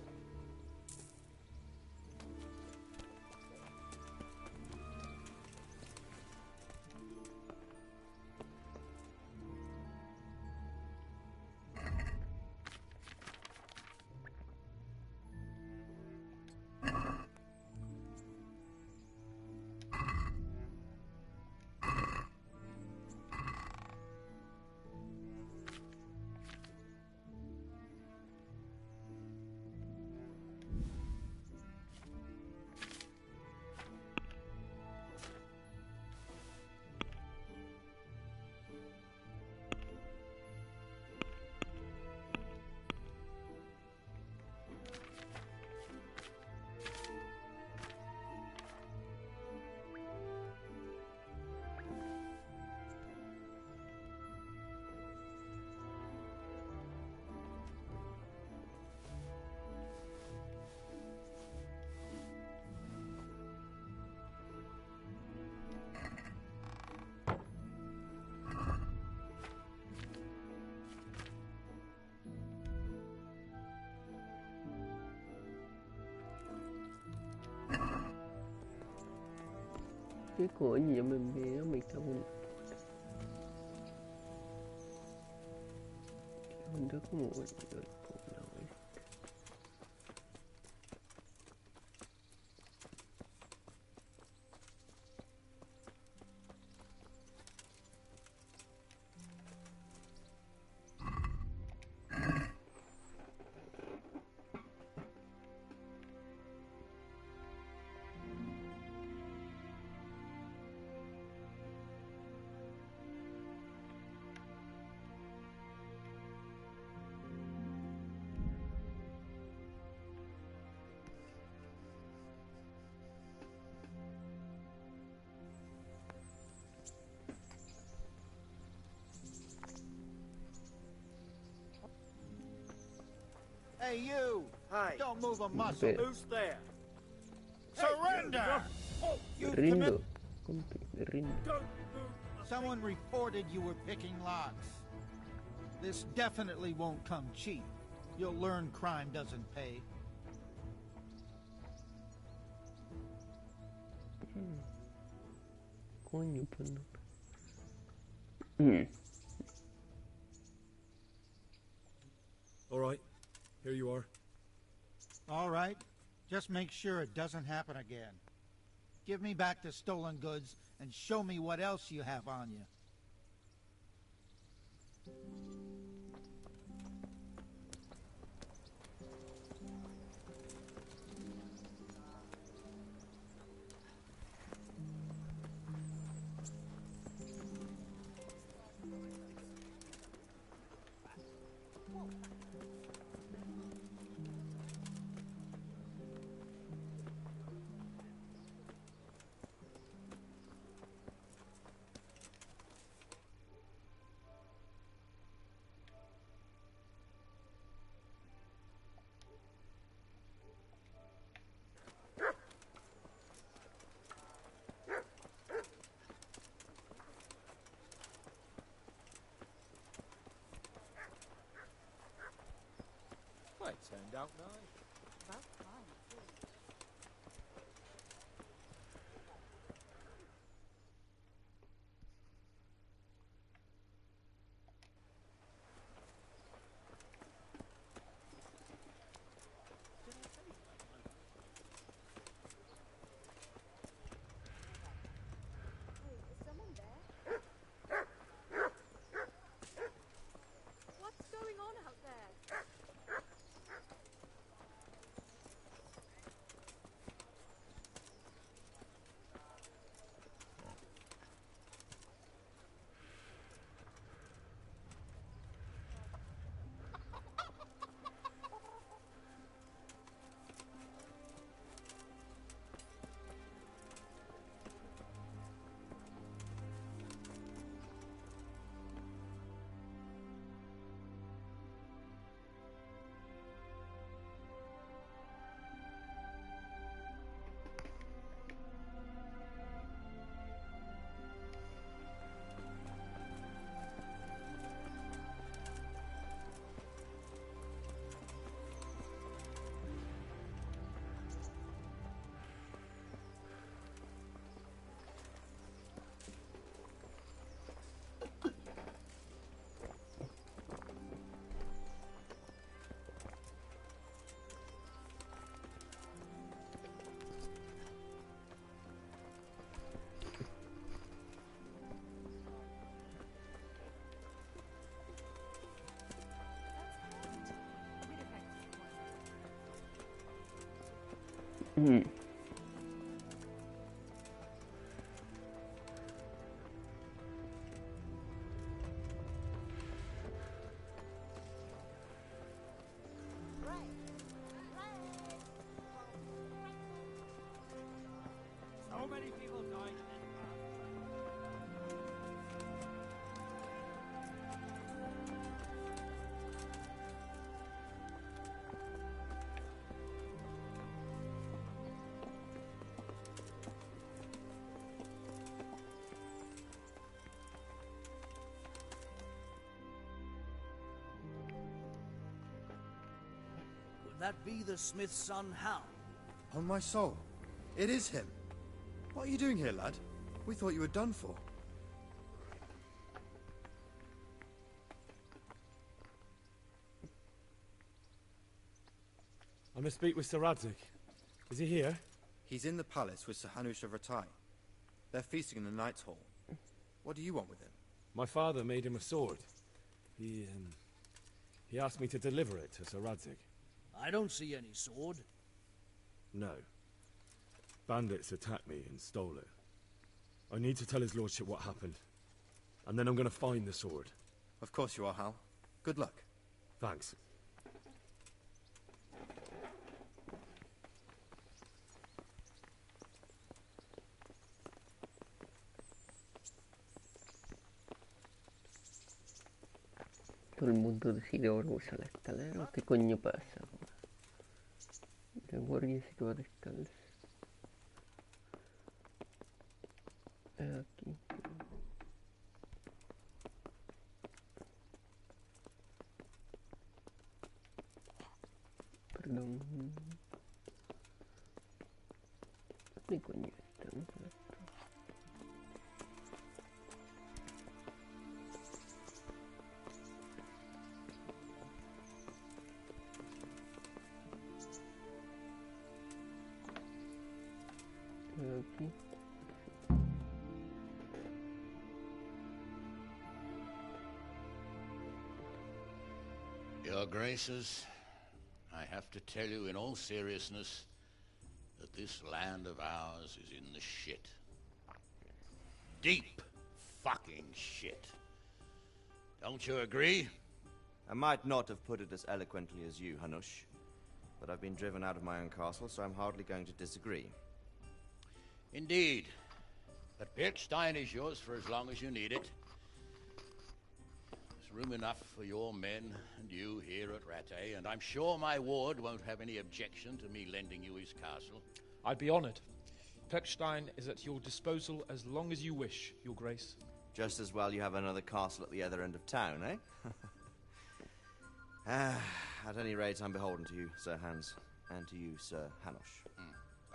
Cái cửa gì vậy mình bé mình không mình rất muộn rồi phụ nổi. Hey, you! Hi. Don't move a muscle. Espera. Who's there? Surrender! Me You rindo. Compi, me rindo. Don't move. Someone reported you were picking locks. This definitely won't come cheap. You'll learn crime doesn't pay. Coño, pues no. All right. Here you are. All right. Just make sure it doesn't happen again. Give me back the stolen goods and show me what else you have on you. Well, it turned out nice. About time, too. Hey, is someone there? What's going on out there? So many people died in this Could that be the smith's son, Hal? On my soul, it is him. What are you doing here, lad? We thought you were done for. I must speak with Sir Radzig. Is he here? He's in the palace with Sir Hanush of Ratai. They're feasting in the Knight's Hall. What do you want with him? My father made him a sword. He asked me to deliver it to Sir Radzig. I don't see any sword. No. Bandits attacked me and stole it. I need to tell his lordship what happened. And then I'm going to find the sword. Of course you are, Hal. Good luck. Thanks. Todo el mundo decide ahora usar la escalera. ¿Qué coño pasa ahora? La guardia se queda descalza. Aquí. Perdón. ¿Qué coño estamos aquí? Your Graces, I have to tell you in all seriousness that this land of ours is in the shit. Deep fucking shit. Don't you agree? I might not have put it as eloquently as you, Hanush, but I've been driven out of my own castle, so I'm hardly going to disagree. Indeed. But Birkstein is yours for as long as you need it. There's room enough for your men and you here at Rattay, and I'm sure my ward won't have any objection to me lending you his castle. I'd be honored. Birkstein is at your disposal as long as you wish, Your Grace. Just as well you have another castle at the other end of town, eh? At any rate, I'm beholden to you, Sir Hans, and to you, Sir Hanush.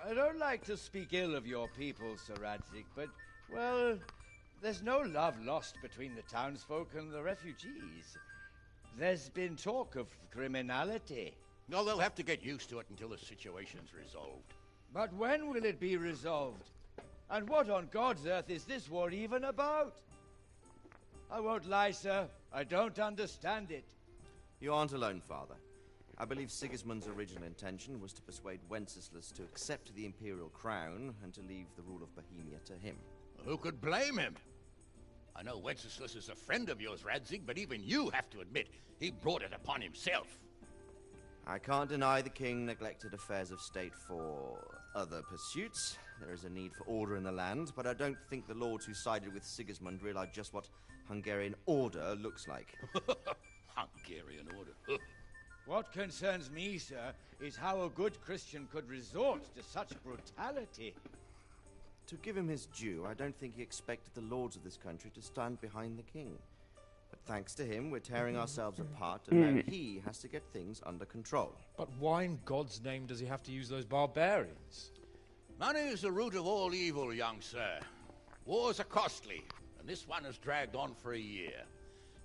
I don't like to speak ill of your people, Sir Radzig, but, well, there's no love lost between the townsfolk and the refugees. There's been talk of criminality. No, they'll have to get used to it until the situation's resolved. But when will it be resolved? And what on God's earth is this war even about? I won't lie, sir. I don't understand it. You aren't alone, Father. I believe Sigismund's original intention was to persuade Wenceslas to accept the imperial crown and to leave the rule of Bohemia to him. Who could blame him? I know Wenceslas is a friend of yours, Radzig, but even you have to admit he brought it upon himself. I can't deny the king neglected affairs of state for other pursuits. There is a need for order in the land, but I don't think the lords who sided with Sigismund realized just what Hungarian order looks like. Hungarian order? What concerns me, sir, is how a good Christian could resort to such brutality. To give him his due, I don't think he expected the lords of this country to stand behind the king. But thanks to him, we're tearing ourselves apart, and now he has to get things under control. But why in God's name does he have to use those barbarians? Money is the root of all evil, young sir. Wars are costly, and this one has dragged on for a year.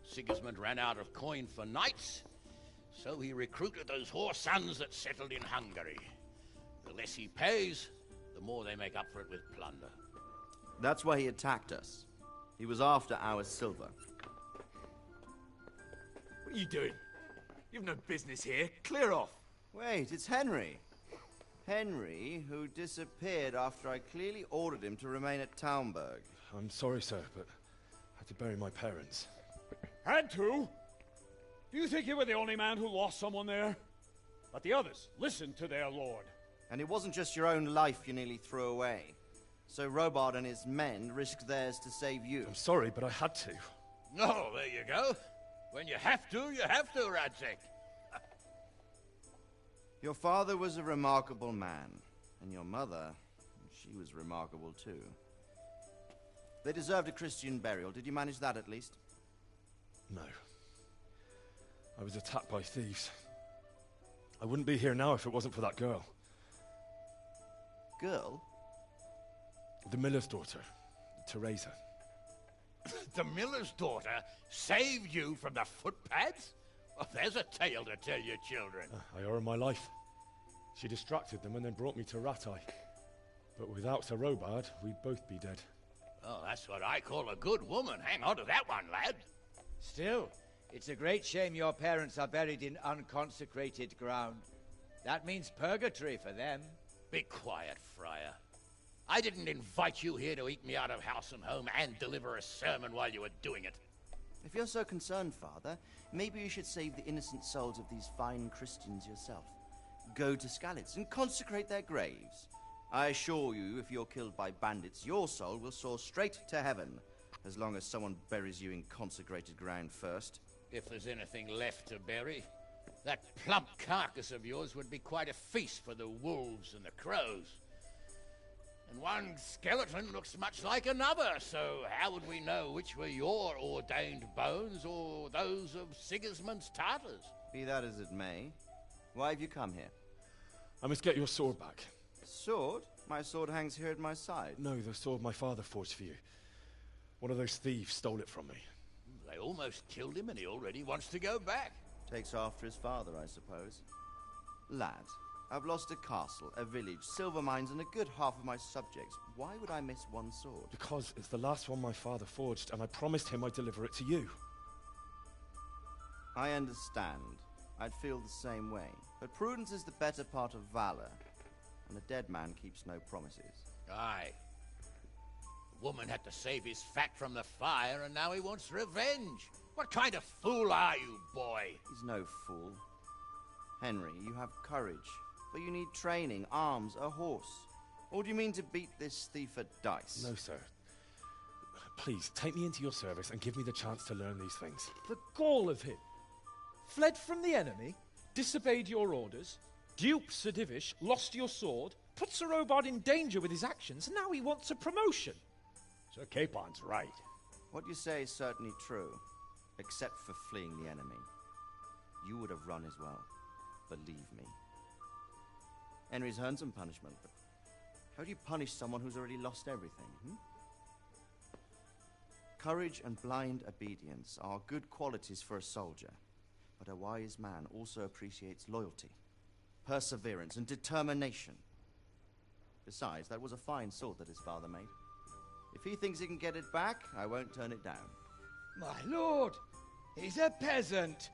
Sigismund ran out of coin for knights, so he recruited those whore sons that settled in Hungary. The less he pays, the more they make up for it with plunder. That's why he attacked us. He was after our silver. What are you doing? You've no business here. Clear off. Wait, it's Henry. Henry, who disappeared after I clearly ordered him to remain at Taumberg. I'm sorry, sir, but I had to bury my parents. Had to? Do you think you were the only man who lost someone there? But the others listened to their lord. And it wasn't just your own life you nearly threw away. So Robard and his men risked theirs to save you. I'm sorry, but I had to. Oh, there you go. When you have to, Radzig. Your father was a remarkable man. And your mother, she was remarkable too. They deserved a Christian burial. Did you manage that at least? No. I was attacked by thieves. I wouldn't be here now if it wasn't for that girl. Girl? The miller's daughter, Teresa. The miller's daughter saved you from the footpads? Oh, there's a tale to tell your children. I owe her my life. She distracted them and then brought me to Rattay. But without Sir Robard, we'd both be dead. Oh, that's what I call a good woman. Hang on to that one, lad. Still, it's a great shame your parents are buried in unconsecrated ground. That means purgatory for them. Be quiet, Friar. I didn't invite you here to eat me out of house and home and deliver a sermon while you were doing it. If you're so concerned, Father, maybe you should save the innocent souls of these fine Christians yourself. Go to Skalitz and consecrate their graves. I assure you, if you're killed by bandits, your soul will soar straight to heaven, as long as someone buries you in consecrated ground first. if there's anything left to bury. That plump carcass of yours would be quite a feast for the wolves and the crows. And one skeleton looks much like another, so how would we know which were your ordained bones or those of Sigismund's Tartars? Be that as it may, why have you come here? I must get your sword back. Sword? My sword hangs here at my side. No, the sword my father forged for you. One of those thieves stole it from me. They almost killed him and he already wants to go back. Takes after his father, I suppose. Lad, I've lost a castle, a village, silver mines, and a good half of my subjects. Why would I miss one sword? Because it's the last one my father forged, and I promised him I'd deliver it to you. I understand. I'd feel the same way. But prudence is the better part of valor, and a dead man keeps no promises. Aye. The woman had to save his fat from the fire, and now he wants revenge. What kind of fool are you, boy? He's no fool. Henry, you have courage, but you need training, arms, a horse. Or do you mean to beat this thief at dice? No, sir. Please, take me into your service and give me the chance to learn these things. The gall of him. Fled from the enemy, disobeyed your orders, duped Sir Divish, lost your sword, put Sir Robard in danger with his actions, and now he wants a promotion. Sir Capon's right. What you say is certainly true, except for fleeing the enemy. You would have run as well, believe me. Henry's earned some punishment, but how do you punish someone who's already lost everything, Courage and blind obedience are good qualities for a soldier, but a wise man also appreciates loyalty, perseverance, and determination. Besides, that was a fine sword that his father made. If he thinks he can get it back, I won't turn it down. My lord, he's a peasant.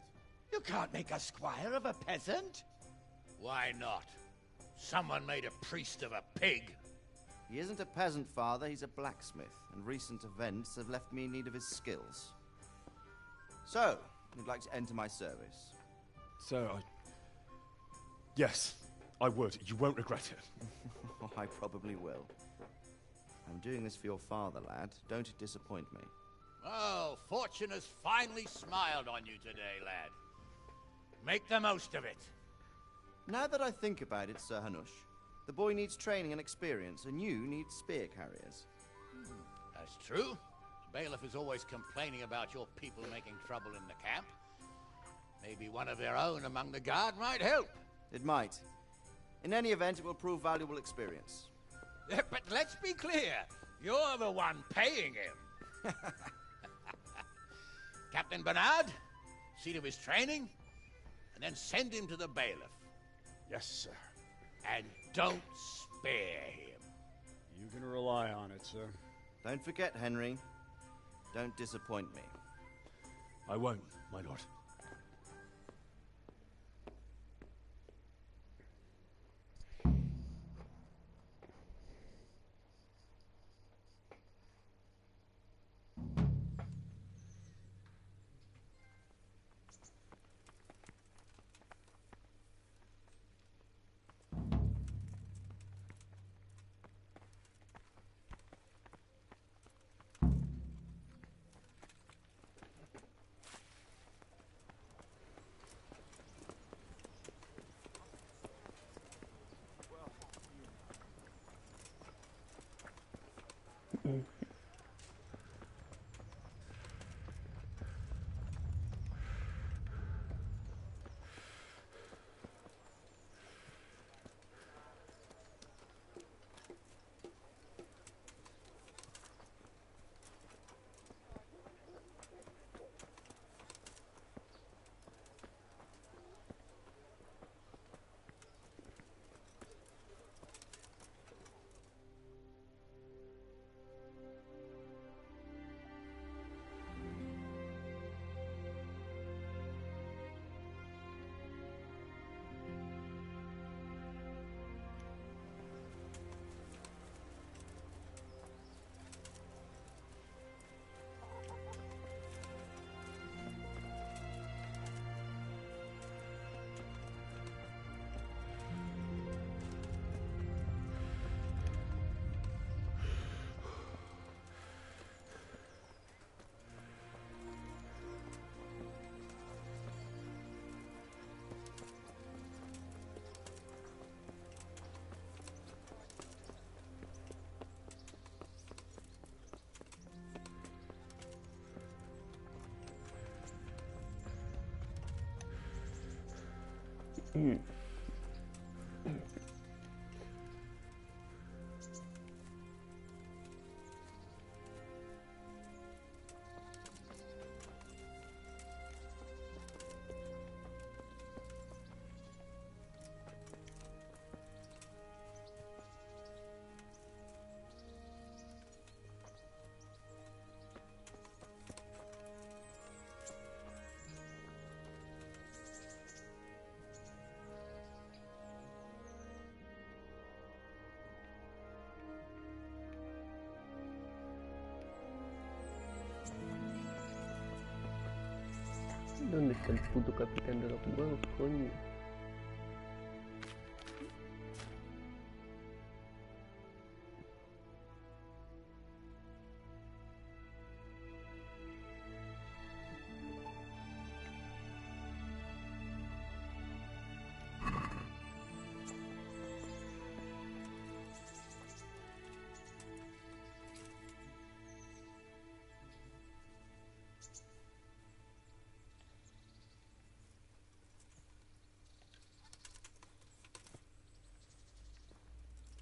You can't make a squire of a peasant. Why not? Someone made a priest of a pig. He isn't a peasant, father. He's a blacksmith, and recent events have left me in need of his skills. So, you'd like to enter my service? Sir, Yes, I would. You won't regret it. Oh, I probably will. I'm doing this for your father, lad. Don't it disappoint me. Oh, fortune has finally smiled on you today, lad. Make the most of it. Now that I think about it, Sir Hanush, the boy needs training and experience, and you need spear carriers. That's true. The bailiff is always complaining about your people making trouble in the camp. Maybe one of their own among the guard might help. It might. In any event, it will prove valuable experience. But let's be clear. You're the one paying him. Captain Bernard, see to his training, and then send him to the bailiff. Yes, sir. And don't spare him. You can rely on it, sir. Don't forget, Henry. Don't disappoint me. I won't, my lord. ¿Dónde está el puto capitán de los huevos, coño?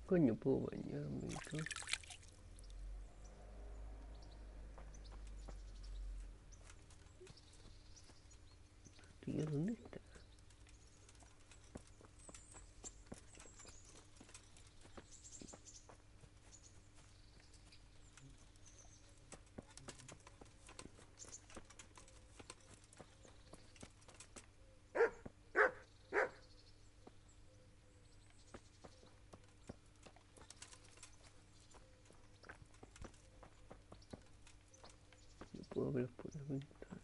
Coño, puedo bañarme y todo. Tío, ¿dónde está? No puedo ver por la ventana.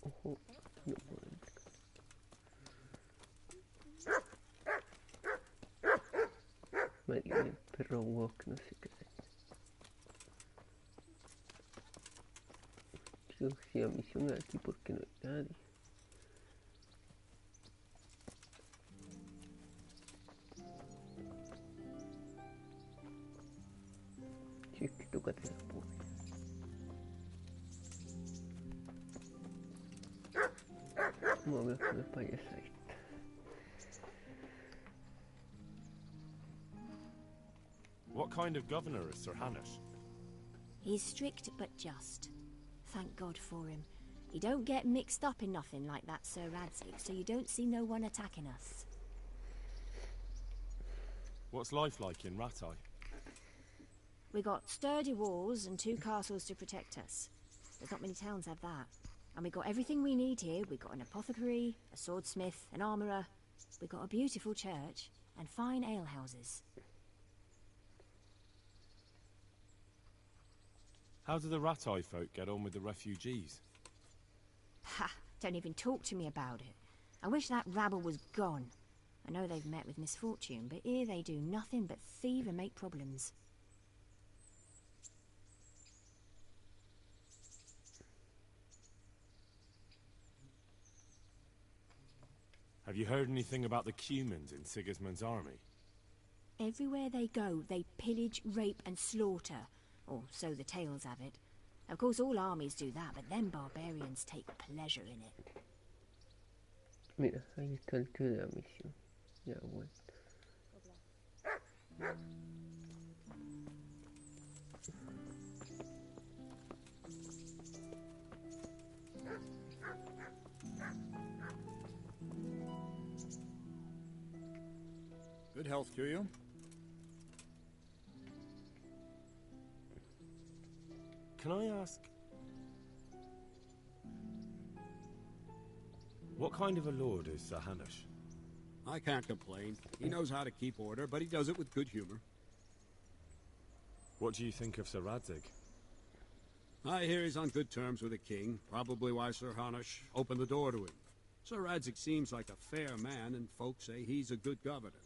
Ojo, no puedo entrar. Madre mía, el perro walk, no sé qué es. Tío, si la misión es aquí, ¿por qué no hay nadie? Si es que tócate la polla. Vamos a ver con la payasa esta. What kind of governor is Sir Hanush? He's strict but just. Thank God for him. He don't get mixed up in nothing like that Sir Radzig, so you don't see no one attacking us. What's life like in Ratai? We got sturdy walls and 2 castles to protect us. There's not many towns have that. And we got everything we need here. We got an apothecary, a swordsmith, an armourer. We got a beautiful church and fine alehouses. How do the Ratai folk get on with the refugees? Ha! Don't even talk to me about it. I wish that rabble was gone. I know they've met with misfortune, but here they do nothing but thieve and make problems. Have you heard anything about the Cumans in Sigismund's army? Everywhere they go, they pillage, rape and slaughter. Or so the tales have it. Of course, all armies do that, but them barbarians take pleasure in it. Mira, ahí está el tío de la misión. Ya, bueno. Good health to you. Can I ask... what kind of a lord is Sir Hanush? I can't complain. He knows how to keep order, but he does it with good humor. What do you think of Sir Radzig? I hear he's on good terms with the king, probably why Sir Hanush opened the door to him. Sir Radzig seems like a fair man, and folks say he's a good governor.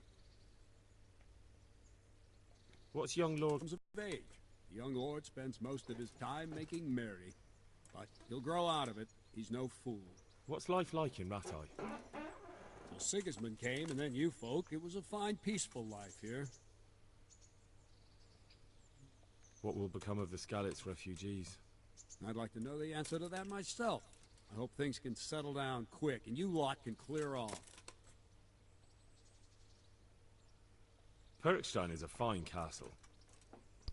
What's young Lord of age? The young lord spends most of his time making merry. But he'll grow out of it. He's no fool. What's life like in Ratai? Till Sigismund came, and then you folk, it was a fine, peaceful life here. What will become of the Skalitz refugees? I'd like to know the answer to that myself. I hope things can settle down quick, and you lot can clear off. Perkstein is a fine castle.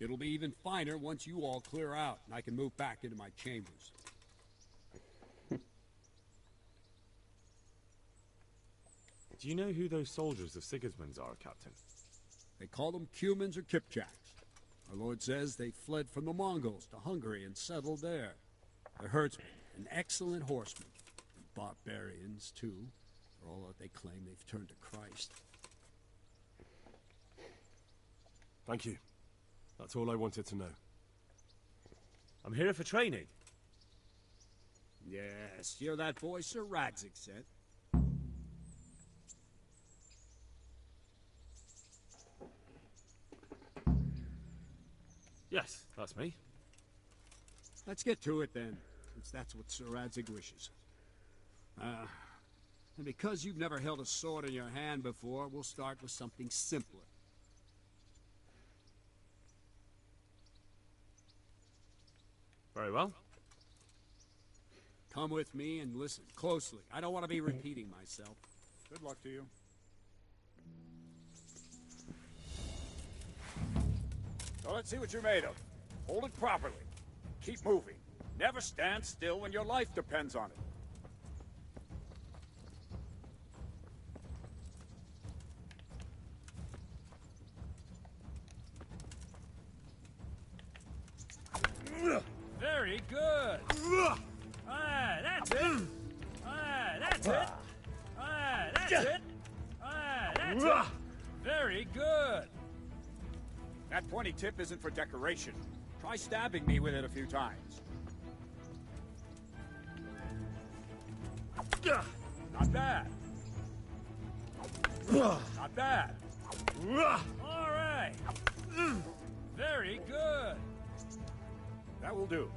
It'll be even finer once you all clear out, and I can move back into my chambers. Do you know who those soldiers of Sigismund's are, Captain? They call them Cumans or Kipchaks. Our lord says they fled from the Mongols to Hungary and settled there. They're herdsmen and excellent horsemen. And barbarians, too, for all that they claim they've turned to Christ. Thank you. That's all I wanted to know. I'm here for training. Yes, you're that boy Sir Radzig sent. Yes, that's me. Let's get to it then, since that's what Sir Radzig wishes. And because you've never held a sword in your hand before, we'll start with something simpler. Very well. Come with me and listen closely. I don't want to be repeating myself. Good luck to you. So let's see what you're made of. Hold it properly. Keep moving. Never stand still when your life depends on it. Very good. That's it. That's it. That's it. That's it. Very good. That pointy tip isn't for decoration. Try stabbing me with it a few times. Not bad. Not bad. All right. Very good. That will do.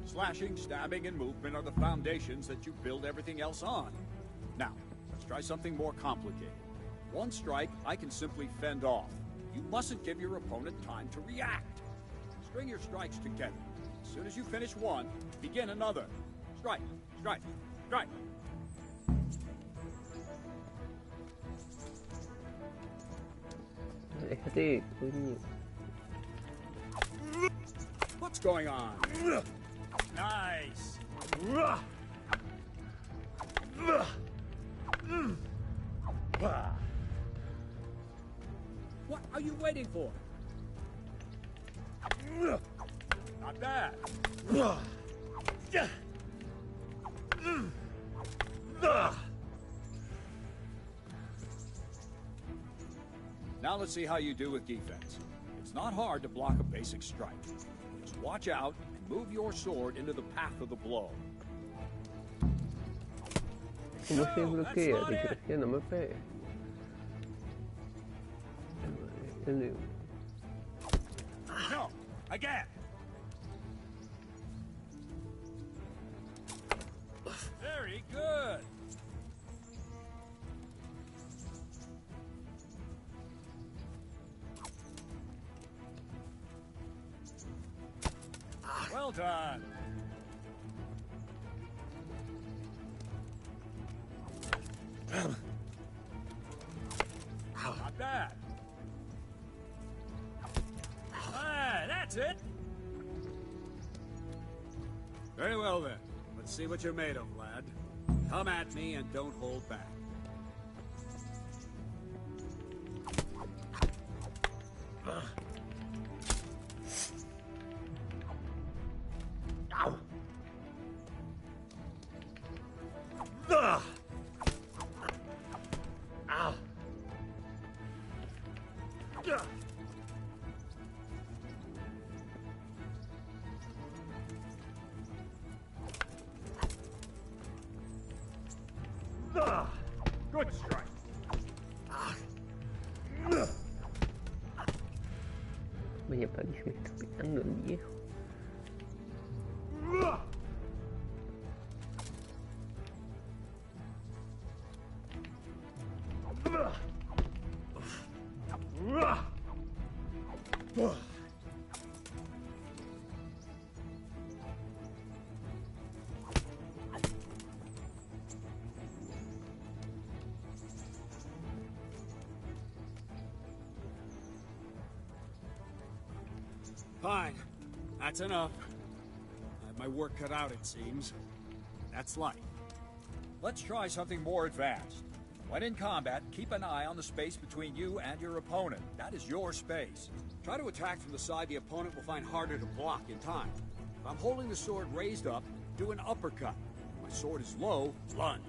Slashing, stabbing, and movement are the foundations that you build everything else on. Now, let's try something more complicated. One strike, I can simply fend off. You mustn't give your opponent time to react. String your strikes together. As soon as you finish one, begin another. Strike, strike, strike. Déjate, coño. What's going on? Nice. What are you waiting for? Not bad. Now let's see how you do with defense. It's not hard to block a basic strike. Just watch out and move your sword into the path of the blow. ¿Cómo se bloquea? Desgracia, no me pegue. No, again. Very good. Well done. Not bad. That's it. Very well then. Let's see what you're made of, lad. Come at me and don't hold back. Good strike. Vaya para que se me está pegando el viejo. Fine. That's enough. I have my work cut out, it seems. That's life. Let's try something more advanced. When in combat, keep an eye on the space between you and your opponent. That is your space. Try to attack from the side the opponent will find harder to block in time. If I'm holding the sword raised up, do an uppercut. If my sword is low, lunge.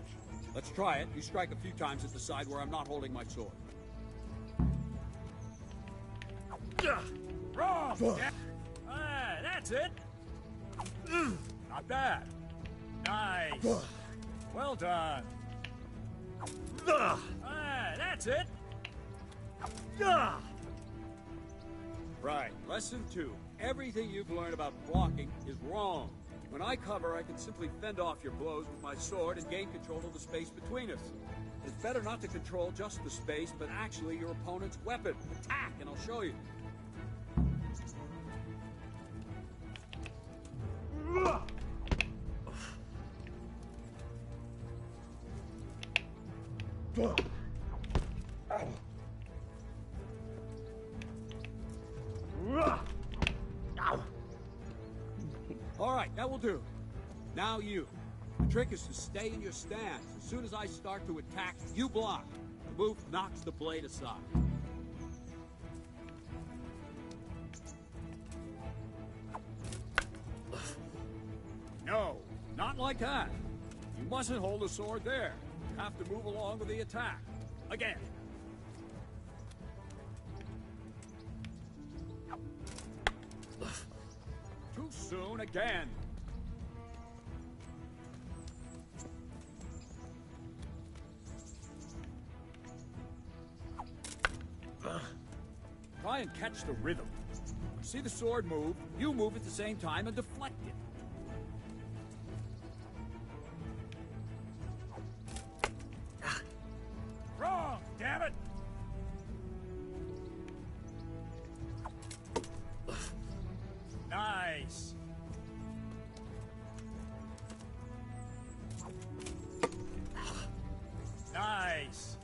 Let's try it. You strike a few times at the side where I'm not holding my sword. Wrong! That's it! Not bad. Nice. Well done. That's it. Right. Lesson 2. Everything you've learned about blocking is wrong. When I cover, I can simply fend off your blows with my sword and gain control of the space between us. It's better not to control just the space, but actually your opponent's weapon. Attack, and I'll show you. All right, that will do. Now you. The trick is to stay in your stance. As soon as I start to attack, you block. The move knocks the blade aside. No, not like that. You mustn't hold the sword there. You have to move along with the attack. Again. Too soon again. Try and catch the rhythm. See the sword move, you move at the same time and deflect it. Wrong, damn it! Nice. Nice.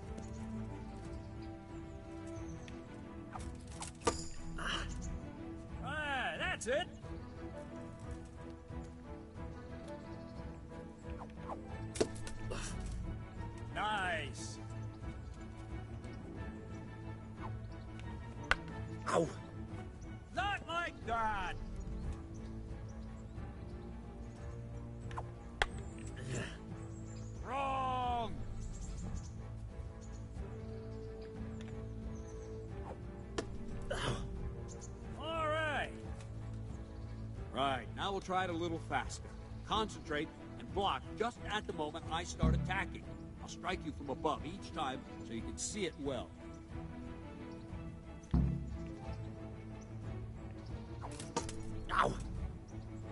That's it. Nice. Ow. Not like that. Wrong. All right. Right, now we'll try it a little faster. Concentrate and block just at the moment I start attacking. I'll strike you from above each time so you can see it well. Ow.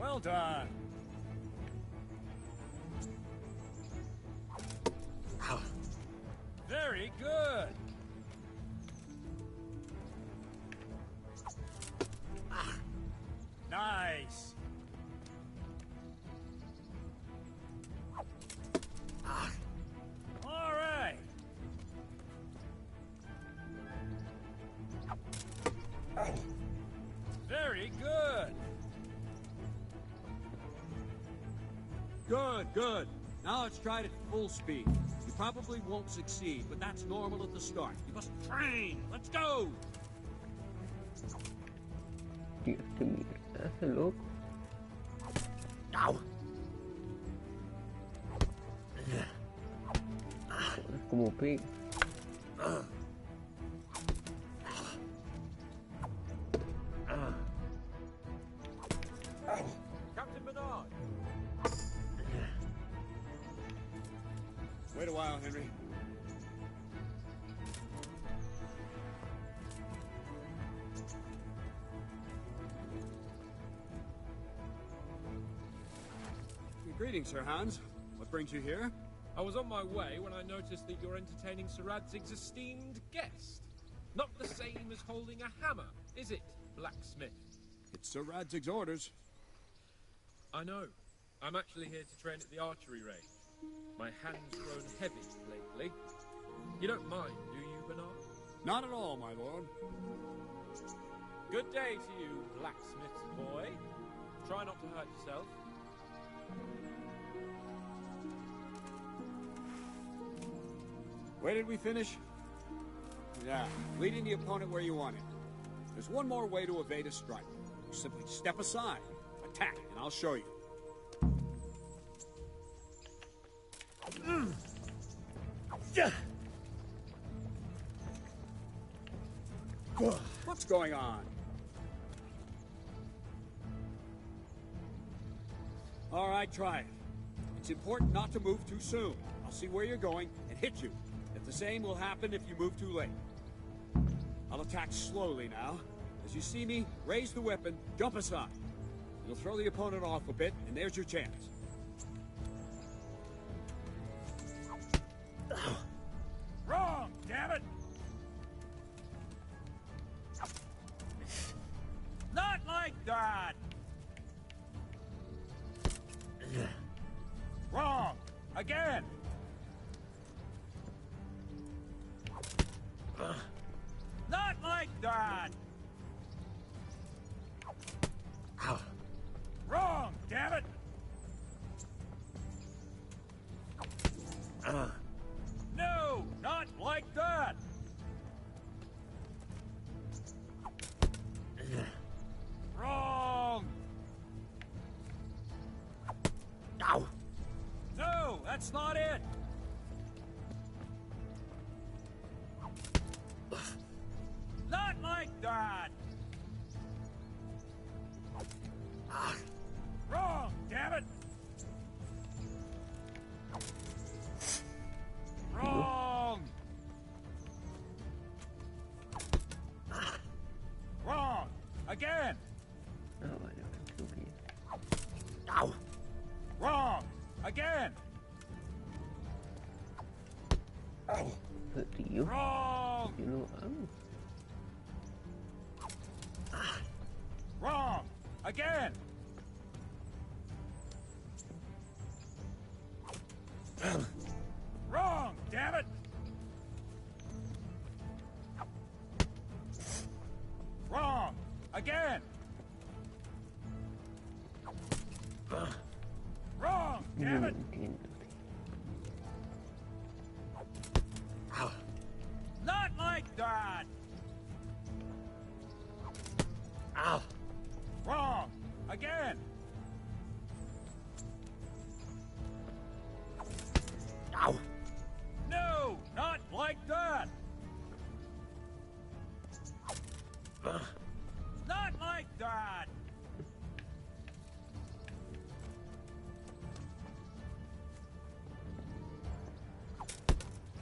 Well done. Ow. Very good. Nice. All right. Very good. Good, good. Now let's try it at full speed. You probably won't succeed, but that's normal at the start. You must train. Let's go! Dios, qué mierda, ese loco. Ow. Joder, como pega. Captain Bernard. Wait a while, Henry. Greetings, Sir Hans. What brings you here? I was on my way when I noticed that you're entertaining Sir Radzig's esteemed guest. Not the same as holding a hammer, is it, blacksmith? It's Sir Radzig's orders. I know. I'm actually here to train at the archery range. My hand's grown heavy lately. You don't mind, do you, Bernard? Not at all, my lord. Good day to you, blacksmith's boy. Try not to hurt yourself. Where did we finish? Yeah, leading the opponent where you want it. There's one more way to evade a strike. Simply step aside, attack, and I'll show you. What's going on? All right, try it. It's important not to move too soon. I'll see where you're going and hit you. If the same will happen if you move too late. I'll attack slowly now. As you see me, raise the weapon, jump aside. You'll throw the opponent off a bit, and there's your chance. Wrong, damn it! Not like that! Wrong! Again! Not like that! Wrong, damn it! No, not like that! Wrong! Ow! No, that's not it! Not like that! Wrong, damn it! Wrong! Wrong! Again! Ow! Wrong! Again! Wrong! Wrong! Again! Wrong! Damn it! Wrong! Again! Wrong! Damn it! Not like that! Ow! Wrong! Again! Ow! No! Not like that! Not like that!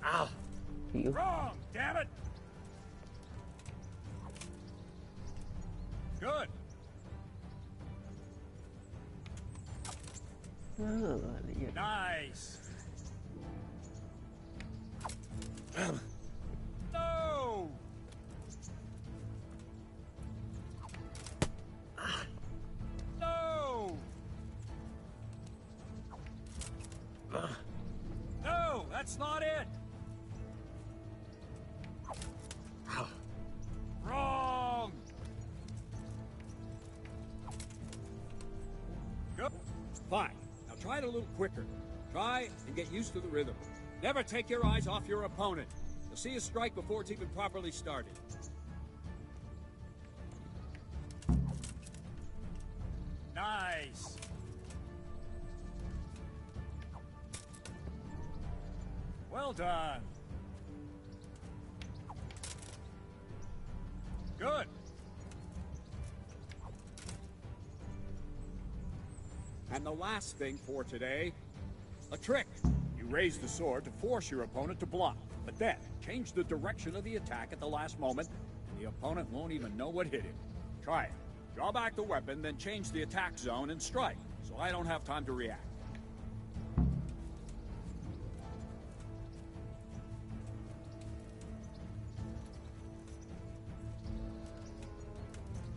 Ow! Wrong! Damn it! Good! Nice! No! No! No, that's not it! Wrong! Good. Fine. Now try it a little quicker. Try and get used to the rhythm. Never take your eyes off your opponent. You'll see a strike before it's even properly started. Nice! Well done! Good! And the last thing for today, a trick. You raise the sword to force your opponent to block, but then change the direction of the attack at the last moment, and the opponent won't even know what hit him. Try it. Draw back the weapon, then change the attack zone and strike, so I don't have time to react.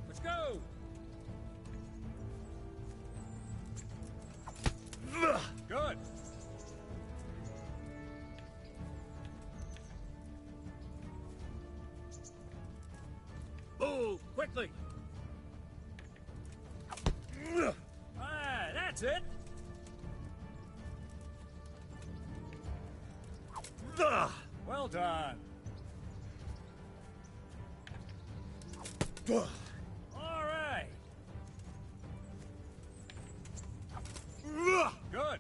Let's go! Good! Move, quickly! That's it. Well done. All right. Good.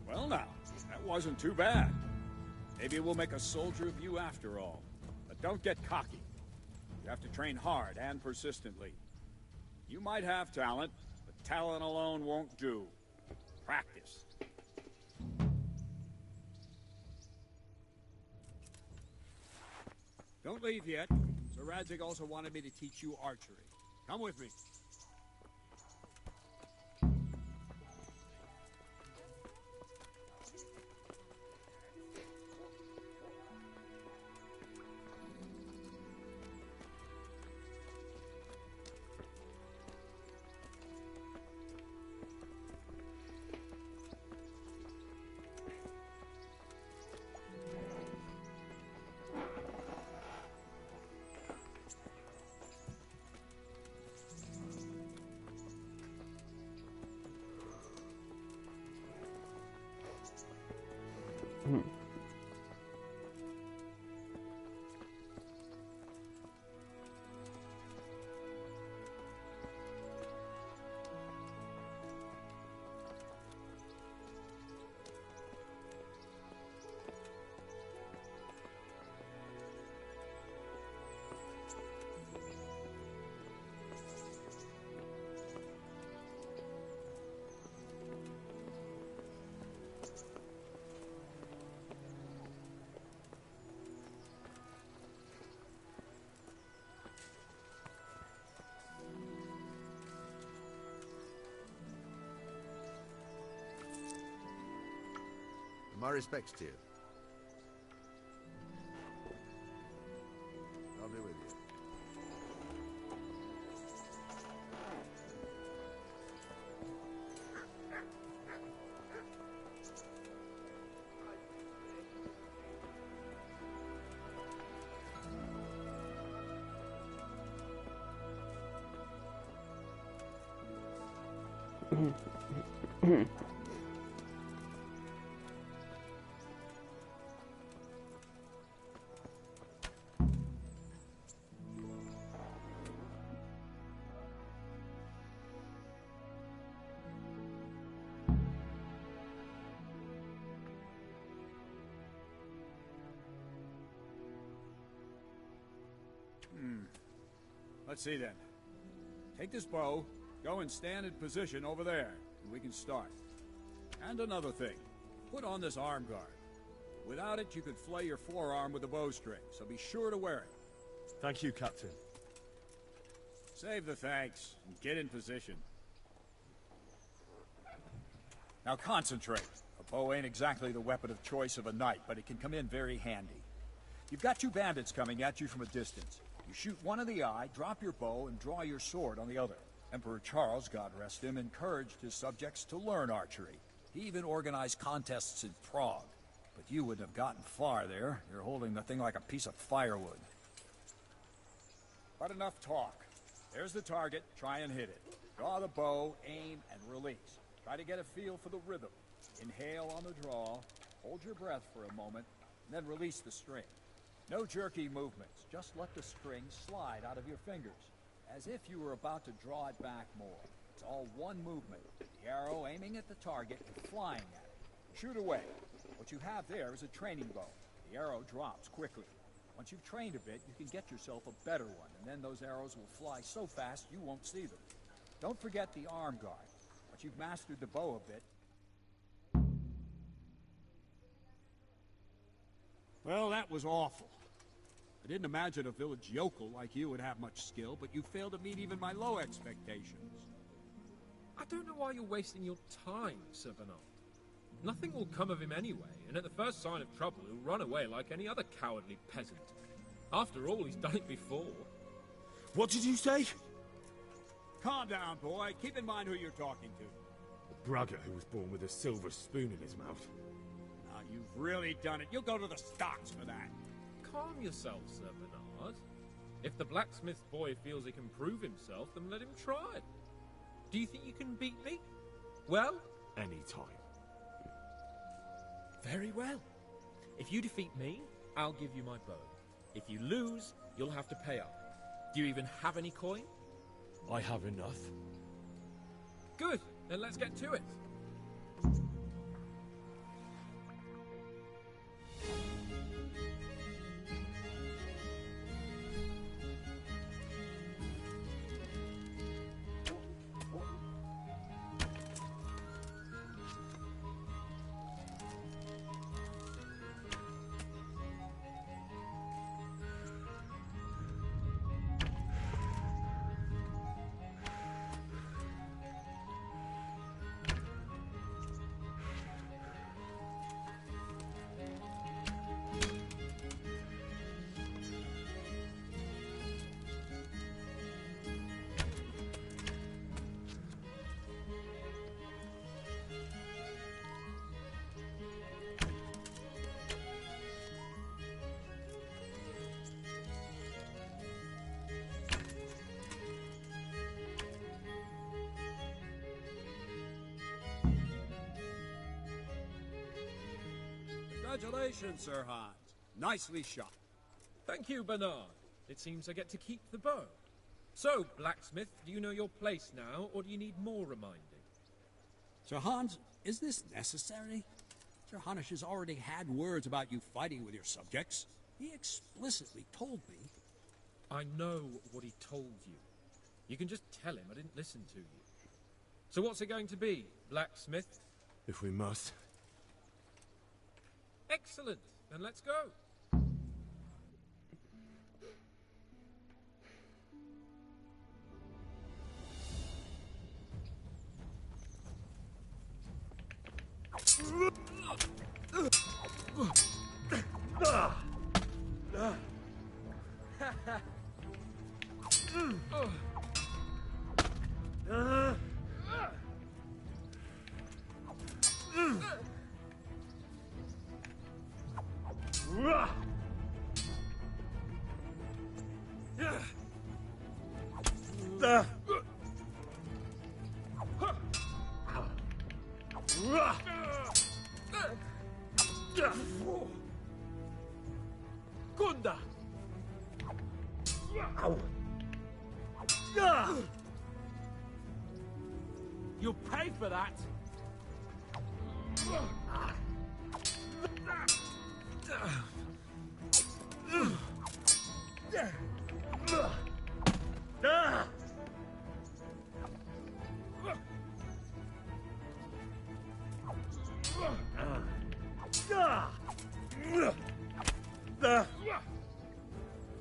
Well now, that wasn't too bad. Maybe we'll make a soldier of you after all. But don't get cocky. You have to train hard and persistently. You might have talent, but talent alone won't do. Practice. Don't leave yet. Sir Radzig also wanted me to teach you archery. Come with me. My respects to you. I'll be with you. Let's see then. Take this bow, go and stand in position over there, and we can start. And another thing, put on this arm guard. Without it, you could flay your forearm with a bowstring, so be sure to wear it. Thank you, Captain. Save the thanks, and get in position. Now concentrate. A bow ain't exactly the weapon of choice of a knight, but it can come in very handy. You've got two bandits coming at you from a distance. You shoot one in the eye, drop your bow, and draw your sword on the other. Emperor Charles, God rest him, encouraged his subjects to learn archery. He even organized contests in Prague. But you wouldn't have gotten far there. You're holding the thing like a piece of firewood. But enough talk. There's the target. Try and hit it. Draw the bow, aim, and release. Try to get a feel for the rhythm. Inhale on the draw, hold your breath for a moment, and then release the string. No jerky movements. Just let the string slide out of your fingers, as if you were about to draw it back more. It's all one movement. The arrow aiming at the target and flying at it. Shoot away. What you have there is a training bow. The arrow drops quickly. Once you've trained a bit, you can get yourself a better one, and then those arrows will fly so fast you won't see them. Don't forget the arm guard. Once you've mastered the bow a bit... Well, that was awful. I didn't imagine a village yokel like you would have much skill, but you failed to meet even my low expectations. I don't know why you're wasting your time, Sir Bernard. Nothing will come of him anyway, and at the first sign of trouble he'll run away like any other cowardly peasant. After all, he's done it before. What did you say? Calm down, boy. Keep in mind who you're talking to. The braggart who was born with a silver spoon in his mouth. Now, you've really done it. You'll go to the stocks for that. Calm yourself, Sir Bernard. If the blacksmith boy feels he can prove himself, then let him try. Do you think you can beat me? Well? Any time. Very well. If you defeat me, I'll give you my bow. If you lose, you'll have to pay up. Do you even have any coin? I have enough. Good, then let's get to it. Congratulations, Sir Hans. Nicely shot. Thank you, Bernard. It seems I get to keep the bow. So, blacksmith, do you know your place now, or do you need more reminding? Sir Hans, is this necessary? Sir Hanush has already had words about you fighting with your subjects. He explicitly told me. I know what he told you. You can just tell him I didn't listen to you. So what's it going to be, blacksmith? If we must. Excellent. Then let's go. Gunda! You'll pay for that!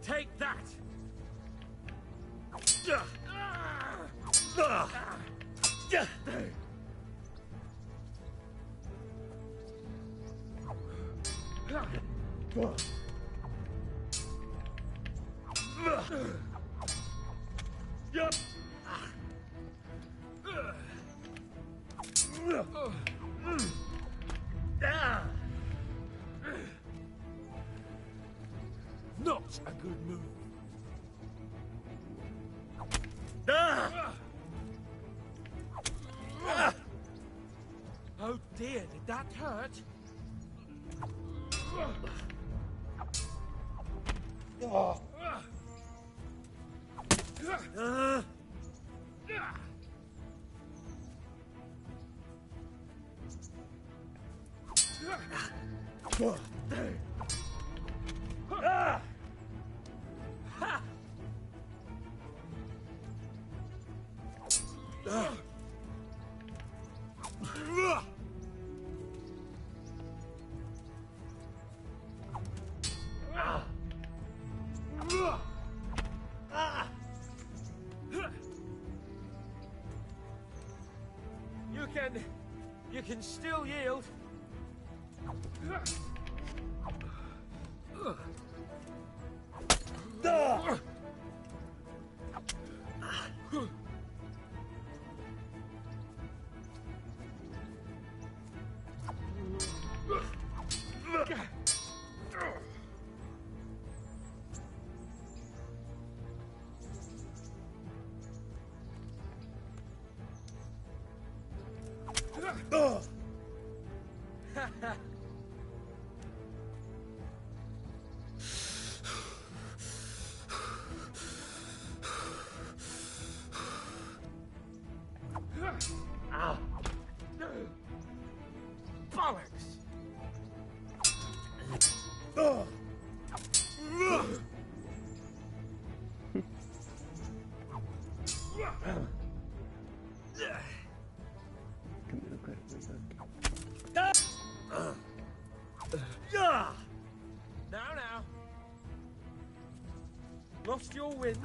Take that! Not a good move. Oh dear, did that hurt? You can still yield. Ow. Bollocks! Now. Lost your wind?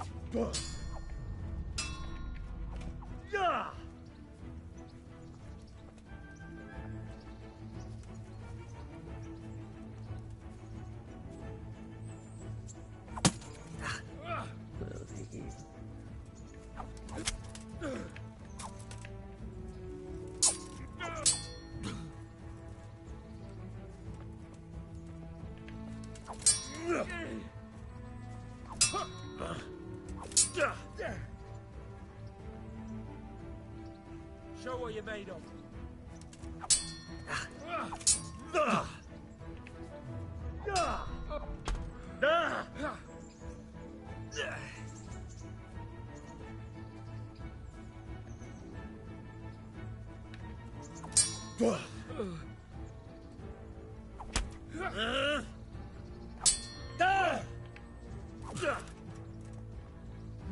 Show what you're made of.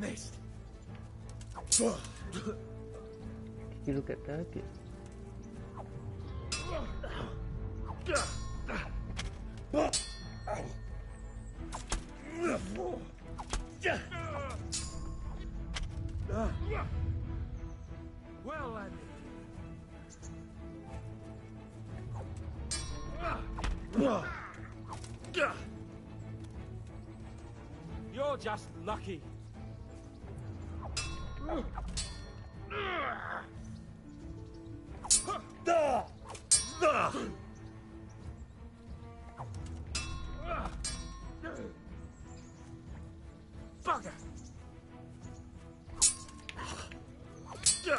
Missed. Did you look at that? Well, Andy. You're just lucky. Bugger! Yo!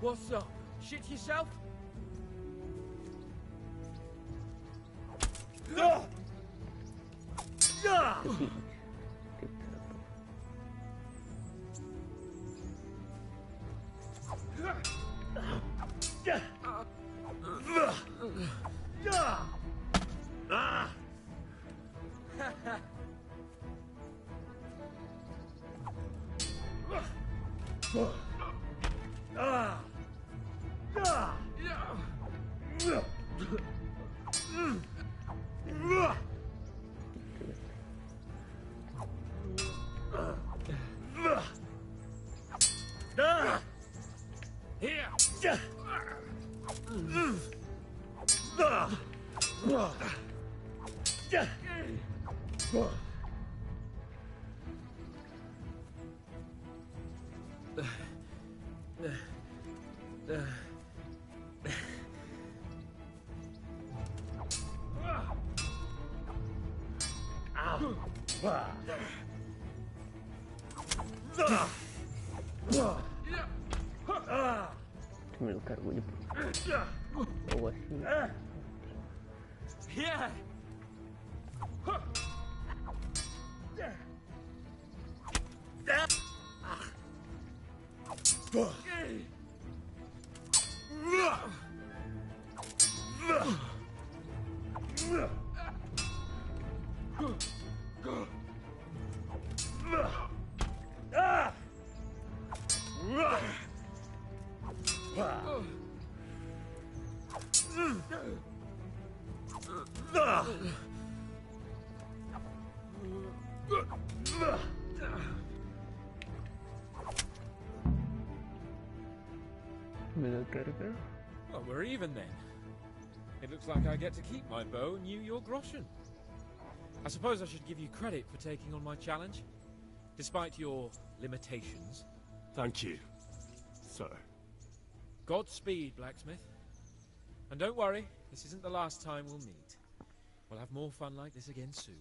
What's up? Shit yourself? Here! Me lo cargo yo. O así. Yeah. Me lo carga. Well, we're even then. It looks like I get to keep my bow and you your groschen. I suppose I should give you credit for taking on my challenge, despite your limitations. Thank you, sir. Godspeed, blacksmith. And don't worry, this isn't the last time we'll meet. We'll have more fun like this again soon.